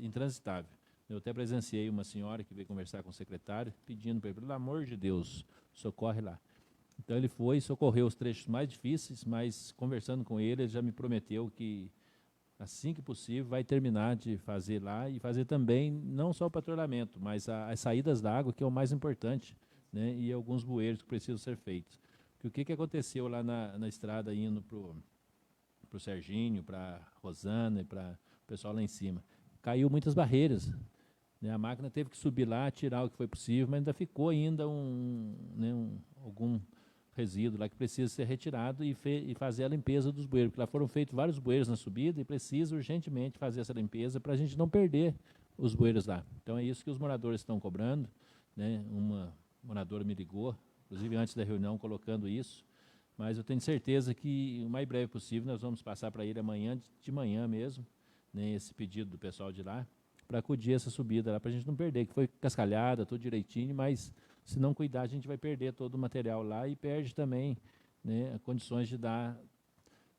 intransitável. Eu até presenciei uma senhora que veio conversar com o secretário, pedindo para ele, pelo amor de Deus, socorre lá. Então ele foi, socorreu os trechos mais difíceis, mas conversando com ele já me prometeu que assim que possível vai terminar de fazer lá e fazer também não só o patrulhamento, mas as saídas da água, que é o mais importante, né, e alguns bueiros que precisam ser feitos. Porque o que aconteceu lá na estrada indo para o Serginho, para Rosana e para o pessoal lá em cima? Caiu muitas barreiras, né, a máquina teve que subir lá, tirar o que foi possível, mas ainda ficou ainda algum resíduo lá que precisa ser retirado e fazer a limpeza dos bueiros, porque lá foram feitos vários bueiros na subida e precisa urgentemente fazer essa limpeza para a gente não perder os bueiros lá. Então é isso que os moradores estão cobrando, né? Uma moradora me ligou, inclusive antes da reunião, colocando isso, mas eu tenho certeza que o mais breve possível nós vamos passar para ele amanhã, de manhã mesmo, né, esse pedido do pessoal de lá, para acudir essa subida lá, para a gente não perder, que foi cascalhada, tudo direitinho, mas se não cuidar, a gente vai perder todo o material lá e perde também, né, condições de dar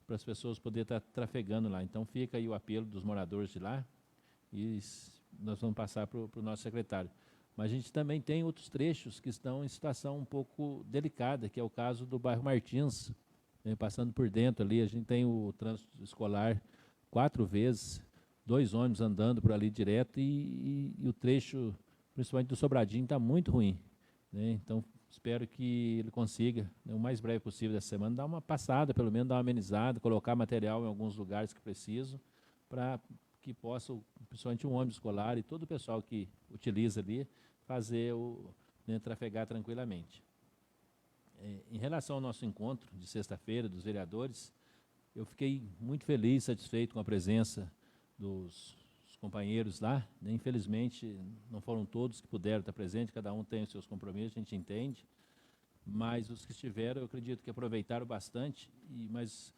para as pessoas poderem estar trafegando lá. Então fica aí o apelo dos moradores de lá e nós vamos passar para o nosso secretário. Mas a gente também tem outros trechos que estão em situação um pouco delicada, que é o caso do bairro Martins, né, passando por dentro ali, a gente tem o trânsito escolar 4 vezes, 2 ônibus andando por ali direto e o trecho, principalmente do Sobradinho, está muito ruim, né? Então, espero que ele consiga, né, o mais breve possível dessa semana, dar uma passada, pelo menos dar uma amenizada, colocar material em alguns lugares que precisam, para que possa, principalmente um ônibus escolar e todo o pessoal que utiliza ali, fazer trafegar tranquilamente. Em relação ao nosso encontro de sexta-feira dos vereadores, eu fiquei muito feliz, satisfeito com a presença dos companheiros lá, né? Infelizmente, não foram todos que puderam estar presentes, cada um tem os seus compromissos, a gente entende, mas os que estiveram, eu acredito que aproveitaram bastante, mas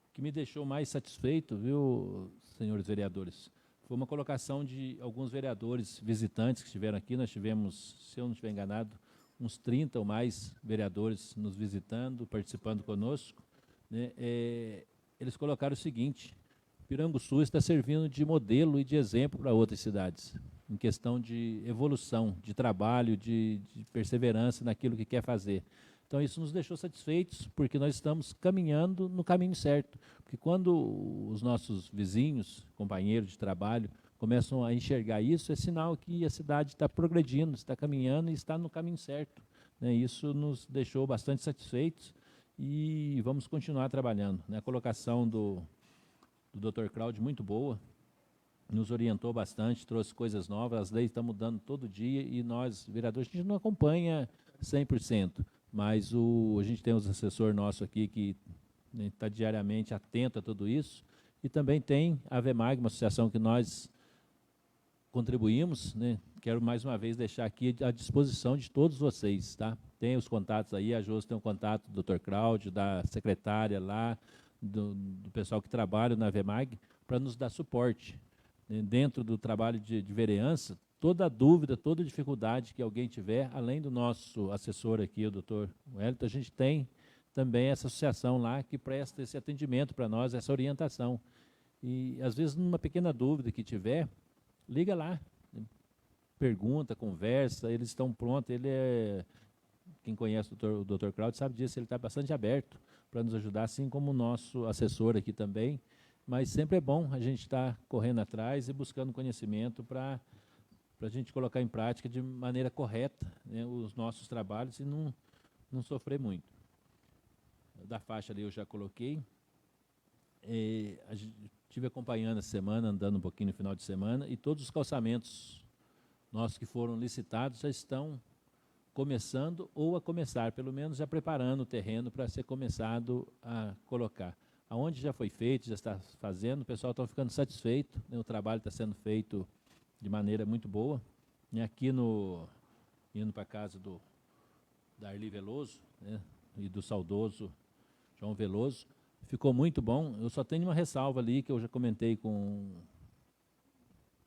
o que me deixou mais satisfeito, viu, senhores vereadores, foi uma colocação de alguns vereadores visitantes que estiveram aqui. Nós tivemos, se eu não estiver enganado, uns 30 ou mais vereadores nos visitando, participando conosco, né? Eles colocaram o seguinte: Piranguçu está servindo de modelo e de exemplo para outras cidades, em questão de evolução, de trabalho, de perseverança naquilo que quer fazer. Então, isso nos deixou satisfeitos, porque nós estamos caminhando no caminho certo. Porque quando os nossos vizinhos, companheiros de trabalho, começam a enxergar isso, é sinal que a cidade está progredindo, está caminhando e está no caminho certo, né? Isso nos deixou bastante satisfeitos e vamos continuar trabalhando, né? A colocação do Dr. Cláudio, muito boa, nos orientou bastante, trouxe coisas novas, as leis estão mudando todo dia e nós, vereadores, a gente não acompanha 100%, mas a gente tem os assessores nossos aqui que está diariamente atento a tudo isso, e também tem a VEMAG, uma associação que nós contribuímos, né? Quero mais uma vez deixar aqui à disposição de todos vocês, tá? Tem os contatos aí, a Josi tem um contato do Dr. Cláudio, da secretária lá, do pessoal que trabalha na VEMAG, para nos dar suporte. Dentro do trabalho de vereança, toda dúvida, toda dificuldade que alguém tiver, além do nosso assessor aqui, o Dr. Wellington, a gente tem também essa associação lá que presta esse atendimento para nós, essa orientação. E, às vezes, numa pequena dúvida que tiver, liga lá, pergunta, conversa, eles estão prontos, quem conhece o Dr. Cláudio sabe disso, ele está bastante aberto para nos ajudar, assim como o nosso assessor aqui também, mas sempre é bom a gente estar correndo atrás e buscando conhecimento para a gente colocar em prática de maneira correta, né, os nossos trabalhos e não sofrer muito. Da faixa ali eu já coloquei. Estive acompanhando essa semana, andando um pouquinho no final de semana, e todos os calçamentos nossos que foram licitados já estão começando ou a começar, pelo menos já preparando o terreno para ser começado a colocar. Aonde já foi feito, já está fazendo, o pessoal está ficando satisfeito, né, o trabalho está sendo feito de maneira muito boa. E aqui indo para a casa da Arli Veloso, né, e do saudoso João Veloso, ficou muito bom. Eu só tenho uma ressalva ali, que eu já comentei com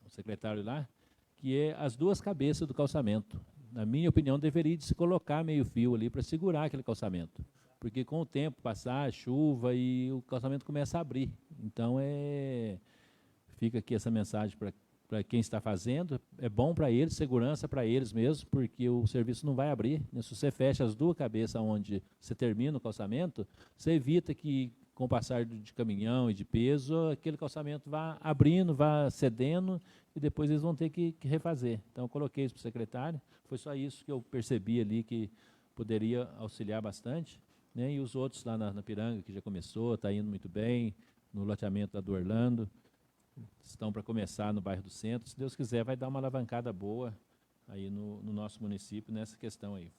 o secretário lá, que é as duas cabeças do calçamento. Na minha opinião, deveria de se colocar meio fio ali para segurar aquele calçamento. Porque com o tempo passar, a chuva, e o calçamento começa a abrir. Então, fica aqui essa mensagem para quem está fazendo. É bom para eles, segurança para eles mesmo, porque o serviço não vai abrir, né? Se você fecha as duas cabeças onde você termina o calçamento, você evita que, com o passar de caminhão e de peso, aquele calçamento vá abrindo, vá cedendo, e depois eles vão ter que refazer. Então, eu coloquei isso para o secretário. Foi só isso que eu percebi ali que poderia auxiliar bastante, né? E os outros lá na Piranga, que já começou, está indo muito bem, no loteamento lá do Orlando, estão para começar no bairro do Centro. Se Deus quiser, vai dar uma alavancada boa aí no nosso município nessa questão aí.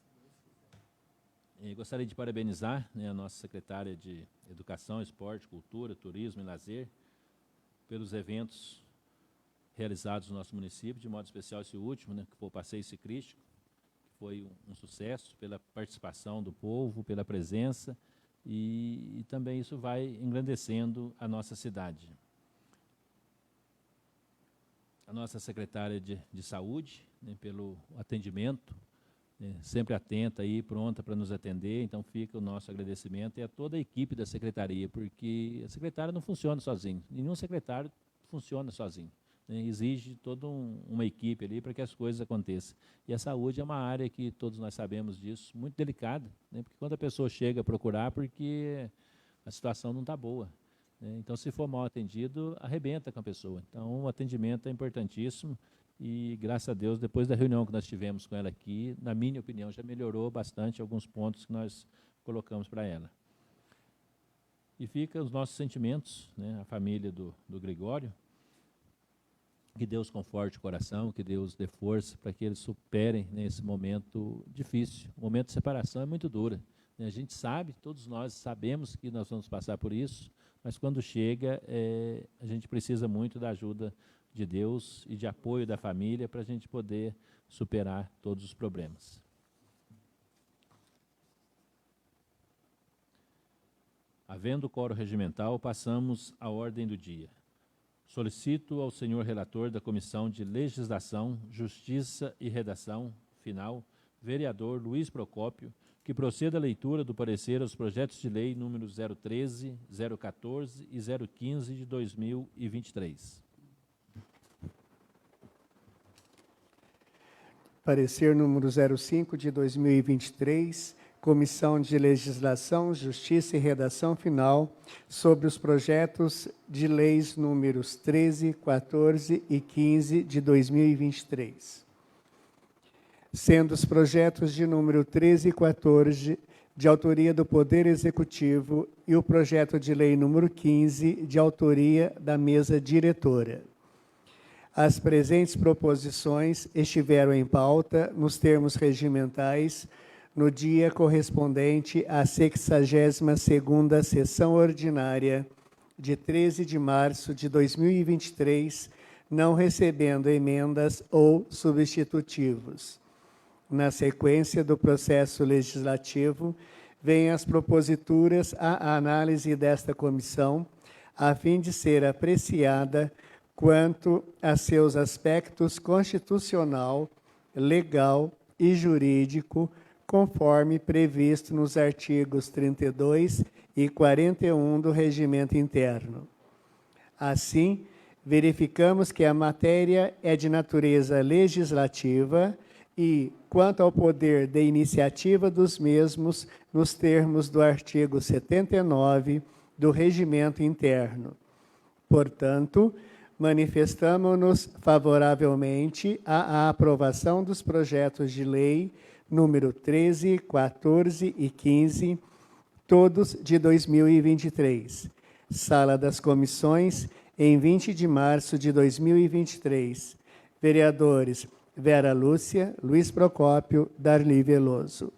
E gostaria de parabenizar, né, a nossa secretária de Educação, Esporte, Cultura, Turismo e Lazer pelos eventos realizados no nosso município, de modo especial esse último, né, que foi o Passeio Ciclístico, que foi um sucesso pela participação do povo, pela presença, e também isso vai engrandecendo a nossa cidade. A nossa secretária de Saúde, né, pelo atendimento, né, sempre atenta e pronta para nos atender, então fica o nosso agradecimento e a toda a equipe da secretaria, porque a secretária não funciona sozinho, nenhum secretário funciona sozinho, né, exige toda uma equipe ali para que as coisas aconteçam. E a saúde é uma área que todos nós sabemos disso, muito delicada, né, porque quando a pessoa chega a procurar, porque a situação não está boa. Então, se for mal atendido, arrebenta com a pessoa. Então, o atendimento é importantíssimo e, graças a Deus, depois da reunião que nós tivemos com ela aqui, na minha opinião, já melhorou bastante alguns pontos que nós colocamos para ela. E fica os nossos sentimentos, né, a família do Gregório, que Deus conforte o coração, que Deus dê força para que eles superem, né, esse momento difícil. O momento de separação é muito duro. A gente sabe, todos nós sabemos que nós vamos passar por isso, mas quando chega, a gente precisa muito da ajuda de Deus e de apoio da família para a gente poder superar todos os problemas. Havendo quórum regimental, passamos à ordem do dia. Solicito ao senhor relator da Comissão de Legislação, Justiça e Redação Final, vereador Luiz Procópio, que proceda a leitura do parecer aos projetos de lei números 013, 014 e 015 de 2023. Parecer número 05 de 2023, Comissão de Legislação, Justiça e Redação Final, sobre os projetos de leis números 13, 14 e 15 de 2023. Sendo os projetos de número 13 e 14 de autoria do Poder Executivo e o projeto de lei número 15 de autoria da mesa diretora. As presentes proposições estiveram em pauta nos termos regimentais no dia correspondente à 62ª sessão ordinária de 13 de março de 2023, não recebendo emendas ou substitutivos. Na sequência do processo legislativo, vêm as proposituras à análise desta comissão, a fim de ser apreciada quanto a seus aspectos constitucional, legal e jurídico, conforme previsto nos artigos 32 e 41 do Regimento Interno. Assim, verificamos que a matéria é de natureza legislativa e, quanto ao poder de iniciativa dos mesmos, nos termos do artigo 79 do Regimento Interno. Portanto, manifestamo-nos favoravelmente à aprovação dos projetos de lei número 13, 14 e 15, todos de 2023. Sala das Comissões, em 20 de março de 2023. Vereadores Vera Lúcia, Luiz Procópio, Darli Veloso.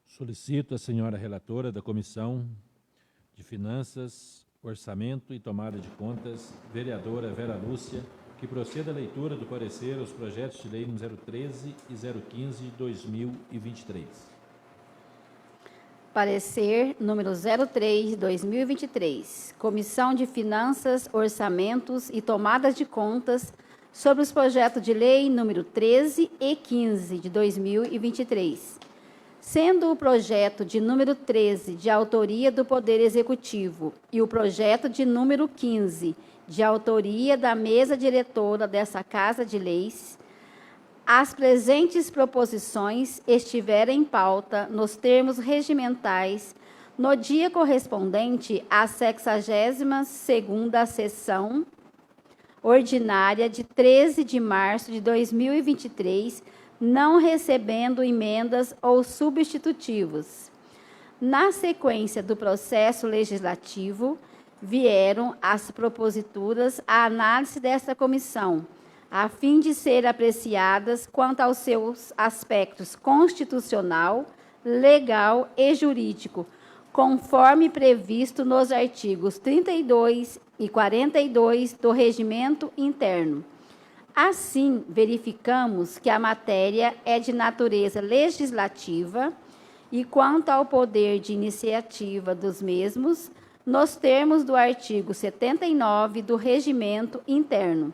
Solicito a senhora relatora da Comissão de Finanças, Orçamento e Tomada de Contas, vereadora Vera Lúcia, que proceda a leitura do parecer aos projetos de lei número 013 e 015 de 2023. Parecer número 03 de 2023. Comissão de Finanças, Orçamentos e Tomadas de Contas sobre os projetos de lei número 13 e 15 de 2023. Sendo o projeto de número 13 de autoria do Poder Executivo e o projeto de número 15 de autoria da mesa diretora dessa Casa de Leis, as presentes proposições estiverem em pauta nos termos regimentais no dia correspondente à 62ª sessão ordinária de 13 de março de 2023, não recebendo emendas ou substitutivos. Na sequência do processo legislativo, vieram as proposituras à análise desta comissão, a fim de ser apreciadas quanto aos seus aspectos constitucional, legal e jurídico, conforme previsto nos artigos 32 e 42 do Regimento Interno. Assim, verificamos que a matéria é de natureza legislativa e, quanto ao poder de iniciativa dos mesmos, nos termos do artigo 79 do Regimento Interno.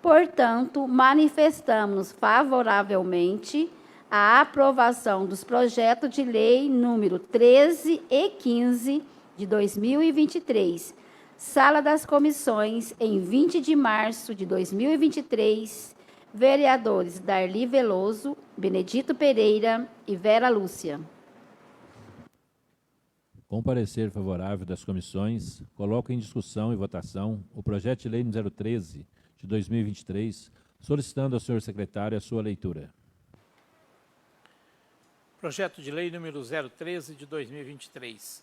Portanto, manifestamos favoravelmente a aprovação dos projetos de lei número 13 e 15 de 2023, Sala das Comissões, em 20 de março de 2023, vereadores Darli Veloso, Benedito Pereira e Vera Lúcia. Com parecer favorável das comissões, coloco em discussão e votação o projeto de lei número 013 de 2023, solicitando ao senhor secretário a sua leitura. Projeto de lei número 013 de 2023.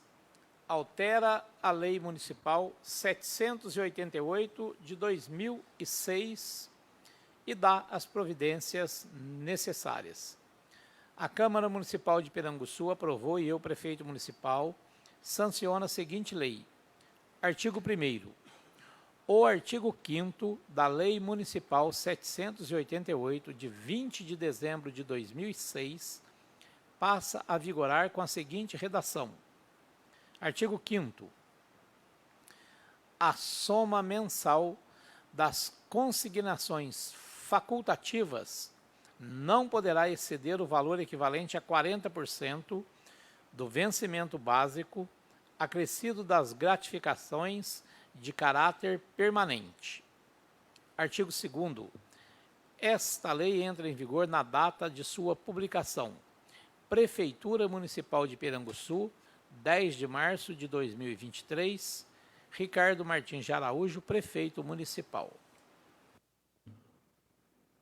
Altera a Lei Municipal 788 de 2006 e dá as providências necessárias. A Câmara Municipal de Piranguçu aprovou e eu, prefeito municipal, sanciona a seguinte lei. Artigo 1º. O artigo 5º da Lei Municipal 788, de 20 de dezembro de 2006, passa a vigorar com a seguinte redação. Artigo 5º. A soma mensal das consignações facultativas não poderá exceder o valor equivalente a 40% do vencimento básico acrescido das gratificações de caráter permanente. Artigo 2º. Esta lei entra em vigor na data de sua publicação. Prefeitura Municipal de Piranguçu, 10 de março de 2023, Ricardo Martins de Araújo, prefeito municipal.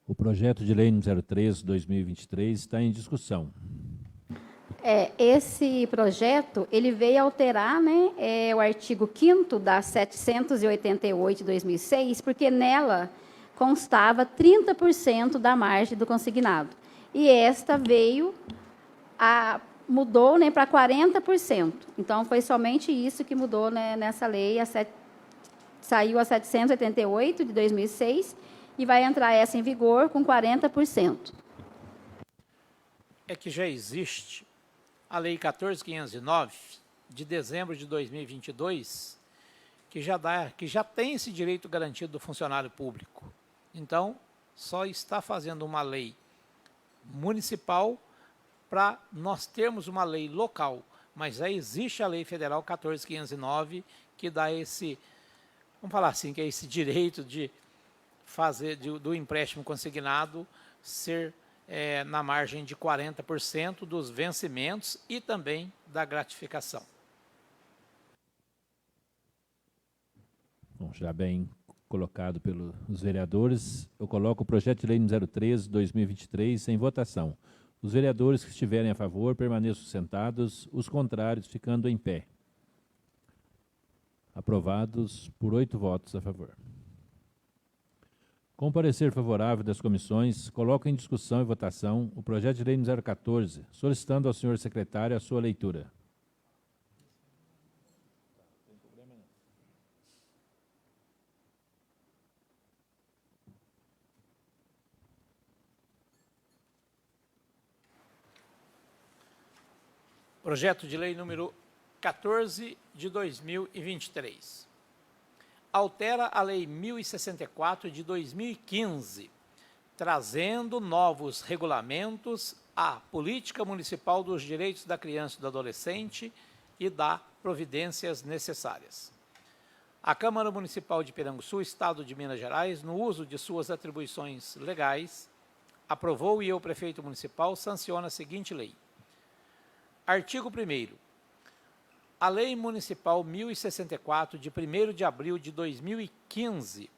O projeto de lei número 013 de 2023 está em discussão. Esse projeto ele veio alterar, né, o artigo 5º da 788 de 2006, porque nela constava 30% da margem do consignado. E esta mudou, né, para 40%. Então, foi somente isso que mudou, né, nessa lei. Saiu a 788 de 2006 e vai entrar essa em vigor com 40%. É que já existe a Lei 14.509, de dezembro de 2022, que já tem esse direito garantido do funcionário público. Então, só está fazendo uma lei municipal para nós termos uma lei local, mas já existe a Lei Federal 14.509, que dá esse, vamos falar assim, que é esse direito de fazer do empréstimo consignado ser na margem de 40% dos vencimentos e também da gratificação. Bom, já bem colocado pelos vereadores, eu coloco o projeto de lei número 013/2023 em votação. Os vereadores que estiverem a favor permaneçam sentados, os contrários ficando em pé. Aprovados por 8 votos a favor. Com parecer favorável das comissões, coloco em discussão e votação o projeto de lei número 014, solicitando ao senhor secretário a sua leitura. Projeto de lei número 14 de 2023. Altera a Lei 1064 de 2015, trazendo novos regulamentos à política municipal dos direitos da criança e do adolescente e dá providências necessárias. A Câmara Municipal de Piranguçu, Estado de Minas Gerais, no uso de suas atribuições legais, aprovou e o prefeito municipal sanciona a seguinte lei. Artigo 1º. A Lei Municipal 1064, de 1º de abril de 2015,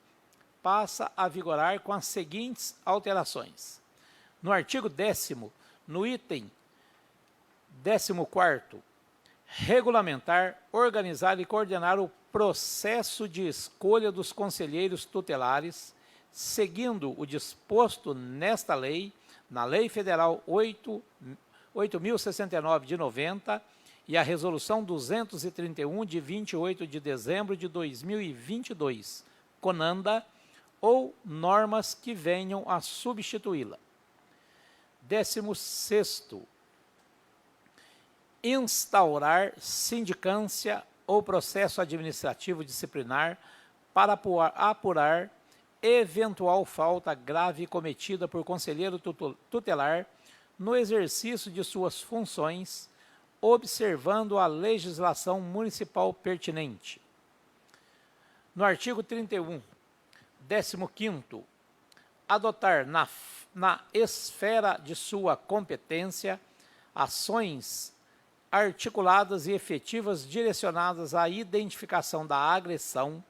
passa a vigorar com as seguintes alterações. No artigo 10º, no item 14º, regulamentar, organizar e coordenar o processo de escolha dos conselheiros tutelares, seguindo o disposto nesta lei, na Lei Federal 8.069 de 90, e a Resolução 231, de 28 de dezembro de 2022, CONANDA, ou normas que venham a substituí-la. 16º. Instaurar sindicância ou processo administrativo disciplinar para apurar eventual falta grave cometida por conselheiro tutelar no exercício de suas funções, observando a legislação municipal pertinente. No artigo 31, 15º, adotar na esfera de sua competência ações articuladas e efetivas direcionadas à identificação da agressão,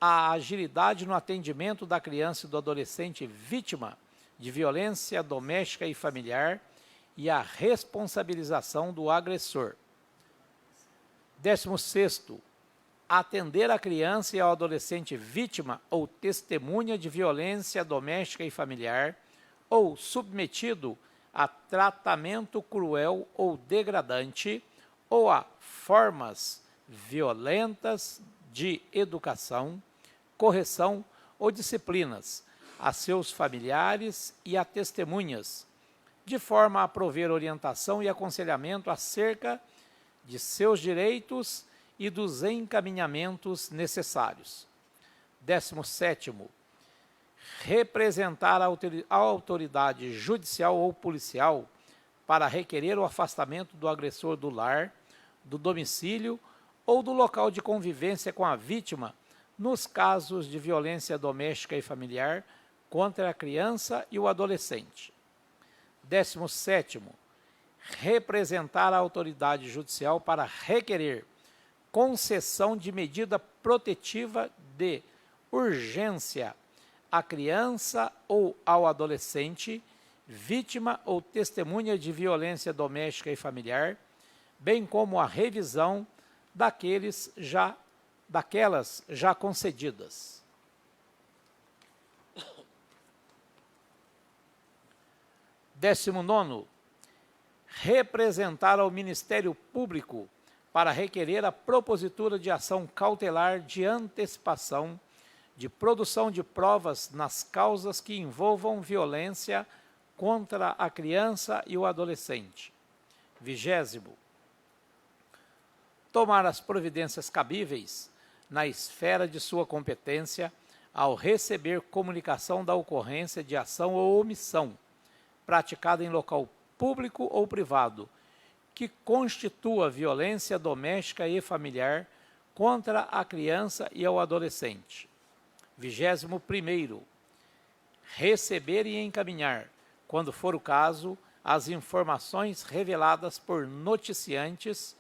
à agilidade no atendimento da criança e do adolescente vítima de violência doméstica e familiar e a responsabilização do agressor. 16º. Atender a criança e ao adolescente vítima ou testemunha de violência doméstica e familiar ou submetido a tratamento cruel ou degradante ou a formas violentas de educação, correção ou disciplinas a seus familiares e a testemunhas, de forma a prover orientação e aconselhamento acerca de seus direitos e dos encaminhamentos necessários. 17º. Representar a autoridade judicial ou policial para requerer o afastamento do agressor do lar, do domicílio ou do local de convivência com a vítima nos casos de violência doméstica e familiar contra a criança e o adolescente. 17º. Representar a autoridade judicial para requerer concessão de medida protetiva de urgência à criança ou ao adolescente, vítima ou testemunha de violência doméstica e familiar, bem como a revisão daquelas já concedidas. Décimo nono, representar ao Ministério Público para requerer a propositura de ação cautelar de antecipação de produção de provas nas causas que envolvam violência contra a criança e o adolescente. 20º, tomar as providências cabíveis na esfera de sua competência ao receber comunicação da ocorrência de ação ou omissão praticada em local público ou privado que constitua violência doméstica e familiar contra a criança e o adolescente. 21º, receber e encaminhar, quando for o caso, as informações reveladas por noticiantes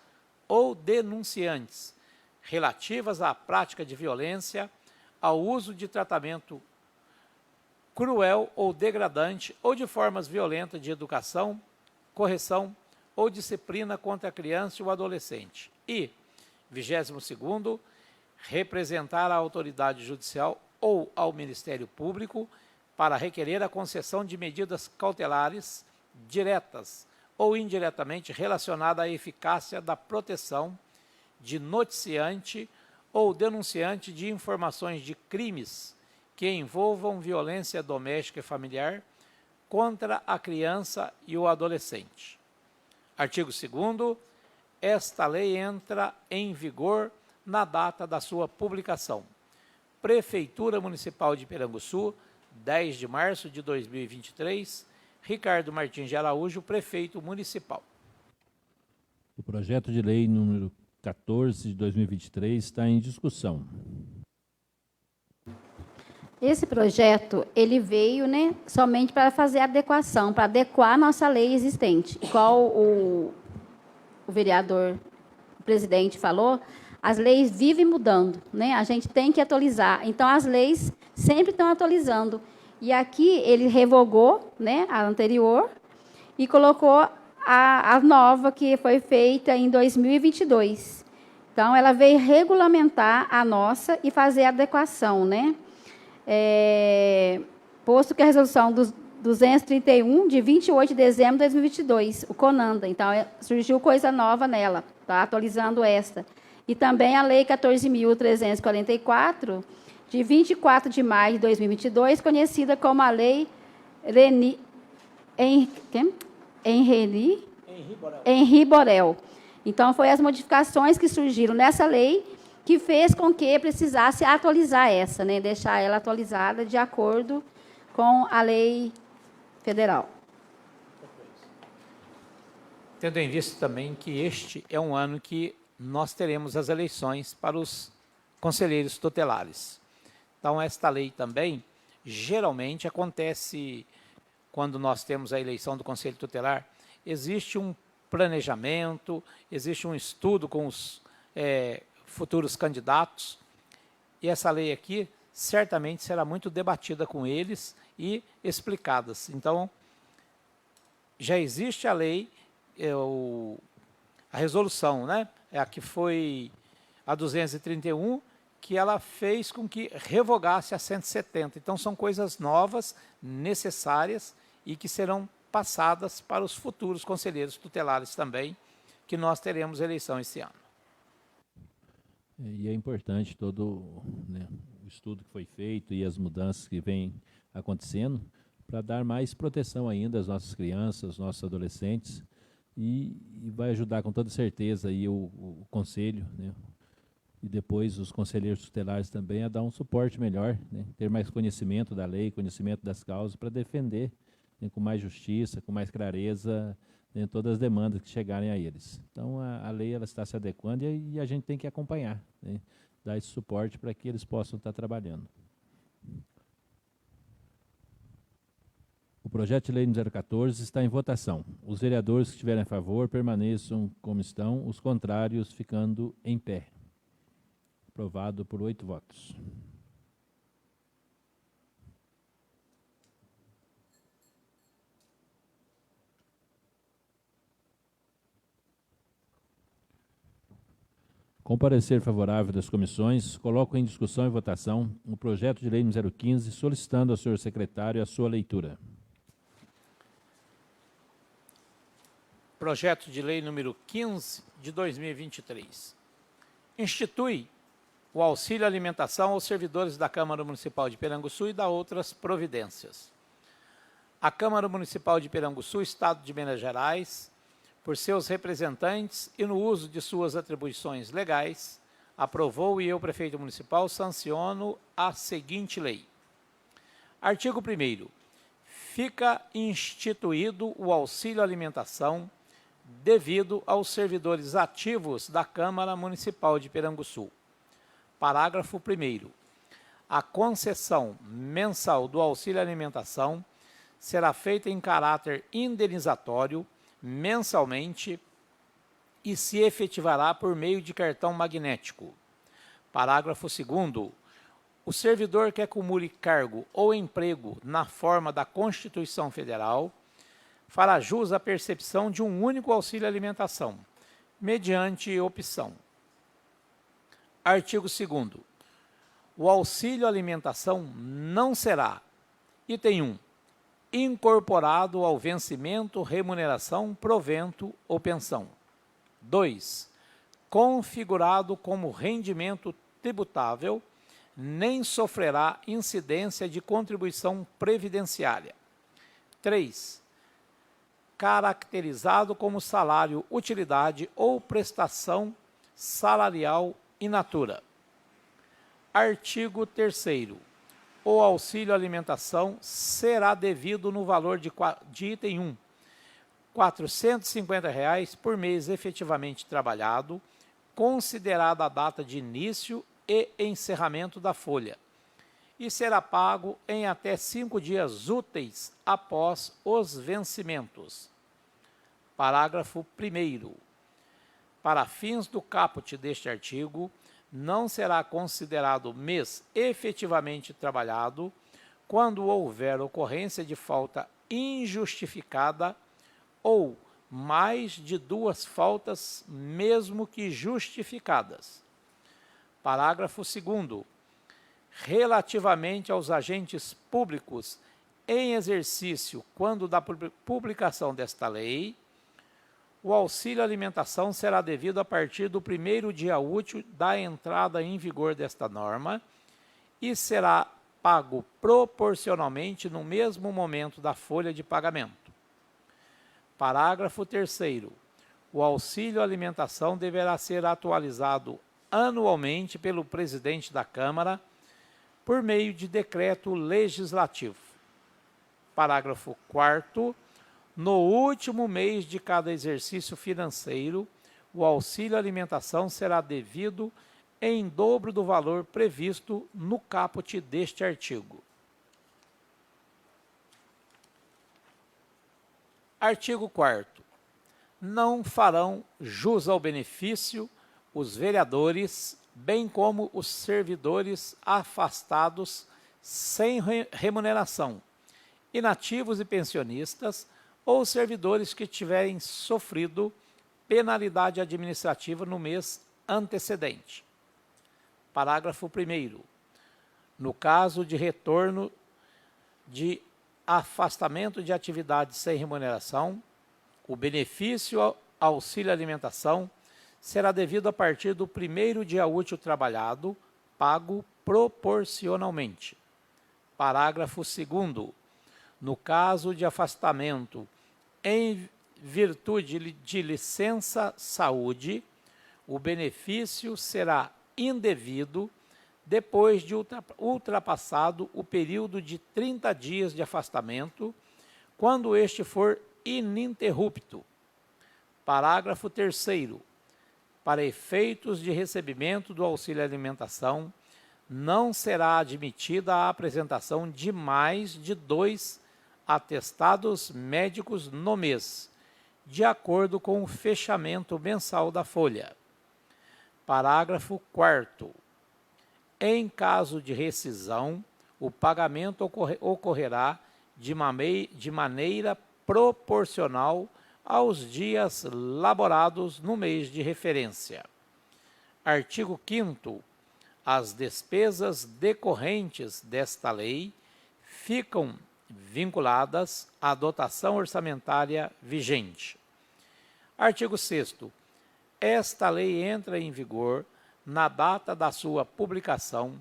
ou denunciantes relativas à prática de violência, ao uso de tratamento cruel ou degradante ou de formas violentas de educação, correção ou disciplina contra a criança e o adolescente. E, 22º, representar a autoridade judicial ou ao Ministério Público para requerer a concessão de medidas cautelares diretas ou indiretamente relacionadas à eficácia da proteção de noticiante ou denunciante de informações de crimes que envolvam violência doméstica e familiar contra a criança e o adolescente. Artigo 2º, esta lei entra em vigor na data da sua publicação. Prefeitura Municipal de Piranguçu, 10 de março de 2023, Ricardo Martins de Araújo, prefeito municipal. O projeto de lei número 14 de 2023 está em discussão. Esse projeto, ele veio, né, somente para fazer adequação, para adequar a nossa lei existente. Igual o vereador, o presidente falou, as leis vivem mudando, né? A gente tem que atualizar. Então, as leis sempre estão atualizando. E aqui ele revogou, né, a anterior e colocou a nova, que foi feita em 2022. Então, ela veio regulamentar a nossa e fazer a adequação, né? Posto que a resolução dos 231, de 28 de dezembro de 2022, o CONANDA. Então, surgiu coisa nova nela, tá? Atualizando esta. E também a Lei 14.344, de 24 de maio de 2022, conhecida como a Lei Henri Borel. Então, foi as modificações que surgiram nessa lei que fez com que precisasse atualizar essa, né? Deixar ela atualizada de acordo com a lei federal. Tendo em vista também que este é um ano que nós teremos as eleições para os conselheiros tutelares. Então, esta lei também, geralmente, acontece quando nós temos a eleição do Conselho Tutelar, existe um planejamento, existe um estudo com os futuros candidatos, e essa lei aqui certamente será muito debatida com eles e explicadas. Então, já existe a lei, a resolução, né? A que foi a 231, que ela fez com que revogasse a 170. Então, são coisas novas, necessárias e que serão passadas para os futuros conselheiros tutelares também, que nós teremos eleição esse ano. E é importante todo, né, o estudo que foi feito e as mudanças que vêm acontecendo para dar mais proteção ainda às nossas crianças, aos nossos adolescentes, e vai ajudar com toda certeza aí o conselho, né, e depois os conselheiros tutelares também a dar um suporte melhor, né, ter mais conhecimento da lei, conhecimento das causas para defender, né, com mais justiça, com mais clareza, né, todas as demandas que chegarem a eles. Então, a lei ela está se adequando e a gente tem que acompanhar, né, dar esse suporte para que eles possam estar trabalhando. O projeto de lei número 14 está em votação. Os vereadores que estiverem a favor permaneçam como estão, os contrários ficando em pé. Aprovado por 8 votos. Com parecer favorável das comissões, coloco em discussão e votação o projeto de lei número 15, solicitando ao senhor secretário a sua leitura. Projeto de lei número 15 de 2023. Institui o auxílio alimentação aos servidores da Câmara Municipal de Piranguçu e dá outras providências. A Câmara Municipal de Piranguçu, Estado de Minas Gerais, por seus representantes e no uso de suas atribuições legais, aprovou e eu, prefeito municipal, sanciono a seguinte lei. Artigo 1º. Fica instituído o auxílio alimentação devido aos servidores ativos da Câmara Municipal de Piranguçu. Parágrafo 1º. A concessão mensal do auxílio alimentação será feita em caráter indenizatório mensalmente e se efetivará por meio de cartão magnético. Parágrafo 2º. O servidor que acumule cargo ou emprego na forma da Constituição Federal fará jus à percepção de um único auxílio alimentação, mediante opção. Artigo 2º. O auxílio alimentação não será, item 1, incorporado ao vencimento, remuneração, provento ou pensão. 2. Configurado como rendimento tributável, nem sofrerá incidência de contribuição previdenciária. 3. Caracterizado como salário, utilidade ou prestação salarial in natura. Artigo 3º. O auxílio alimentação será devido no valor de item 1, R$ 450 por mês efetivamente trabalhado, considerada a data de início e encerramento da folha, e será pago em até 5 dias úteis após os vencimentos. Parágrafo 1º. Para fins do caput deste artigo, não será considerado mês efetivamente trabalhado quando houver ocorrência de falta injustificada ou mais de 2 faltas, mesmo que justificadas. Parágrafo 2º. Relativamente aos agentes públicos em exercício quando da publicação desta lei, o auxílio alimentação será devido a partir do 1º dia útil da entrada em vigor desta norma e será pago proporcionalmente no mesmo momento da folha de pagamento. Parágrafo 3º. O auxílio alimentação deverá ser atualizado anualmente pelo presidente da Câmara por meio de decreto legislativo. Parágrafo 4º. No último mês de cada exercício financeiro, o auxílio alimentação será devido em dobro do valor previsto no caput deste artigo. Artigo 4º. Não farão jus ao benefício os vereadores, bem como os servidores afastados sem remuneração, inativos e pensionistas, ou servidores que tiverem sofrido penalidade administrativa no mês antecedente. Parágrafo 1º. No caso de retorno de afastamento de atividade sem remuneração, o benefício auxílio alimentação será devido a partir do 1º dia útil trabalhado, pago proporcionalmente. Parágrafo 2º. No caso de afastamento em virtude de licença saúde, o benefício será indevido depois de ultrapassado o período de 30 dias de afastamento, quando este for ininterrupto. Parágrafo 3º. Para efeitos de recebimento do auxílio alimentação, não será admitida a apresentação de mais de 2 atestados médicos no mês, de acordo com o fechamento mensal da folha. Parágrafo 4º. Em caso de rescisão, o pagamento ocorrerá de maneira proporcional aos dias laborados no mês de referência. Artigo 5º. As despesas decorrentes desta lei ficam vinculadas à dotação orçamentária vigente. Artigo 6º. Esta lei entra em vigor na data da sua publicação,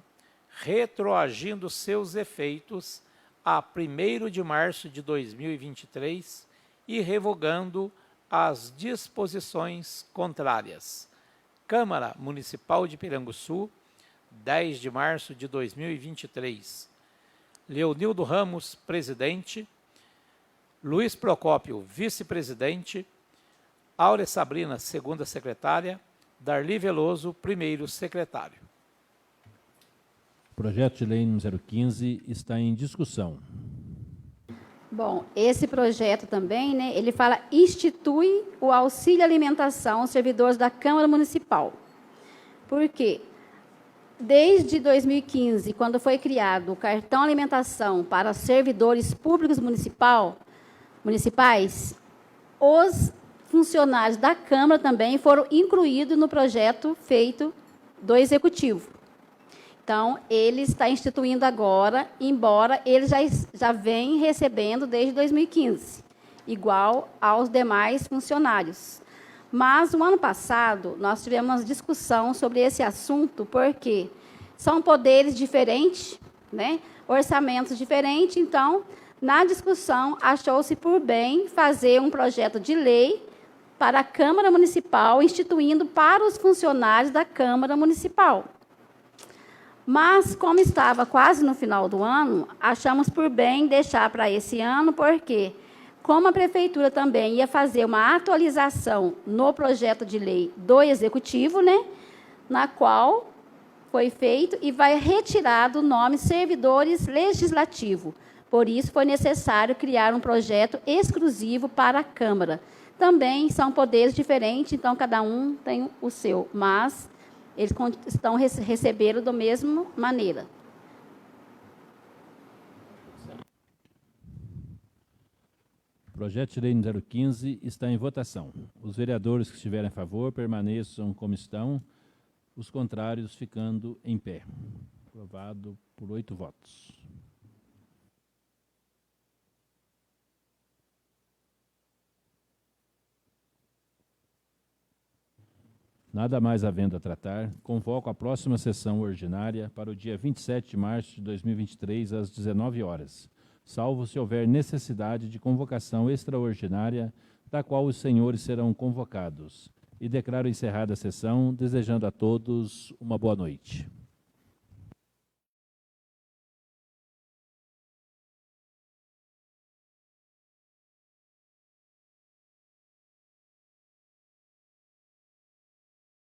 retroagindo seus efeitos a 1º de março de 2023 e revogando as disposições contrárias. Câmara Municipal de Piranguçu, 10 de março de 2023. Leonildo Ramos, presidente. Luiz Procópio, vice-presidente. Áurea Sabrina, segunda secretária. Darli Veloso, primeiro secretário. O projeto de lei número 015 está em discussão. Bom, esse projeto também, né, ele fala, institui o auxílio alimentação aos servidores da Câmara Municipal. Por quê? Desde 2015, quando foi criado o cartão alimentação para servidores públicos municipais, os funcionários da Câmara também foram incluídos no projeto feito do Executivo. Então, ele está instituindo agora, embora ele já vem recebendo desde 2015, igual aos demais funcionários. Mas, no ano passado, nós tivemos uma discussão sobre esse assunto, porque são poderes diferentes, né? Orçamentos diferentes. Então, na discussão, achou-se por bem fazer um projeto de lei para a Câmara Municipal, instituindo para os funcionários da Câmara Municipal. Mas, como estava quase no final do ano, achamos por bem deixar para esse ano, porque, como a Prefeitura também ia fazer uma atualização no projeto de lei do Executivo, né, na qual foi feito e vai retirar do nome servidores legislativo. Por isso, foi necessário criar um projeto exclusivo para a Câmara. Também são poderes diferentes, então cada um tem o seu, mas eles estão recebendo da mesma maneira. O projeto de lei número 015 está em votação. Os vereadores que estiverem a favor permaneçam como estão, os contrários ficando em pé. Aprovado por 8 votos. Nada mais havendo a tratar, convoco a próxima sessão ordinária para o dia 27 de março de 2023, às 19 horas, salvo se houver necessidade de convocação extraordinária, da qual os senhores serão convocados. E declaro encerrada a sessão, desejando a todos uma boa noite.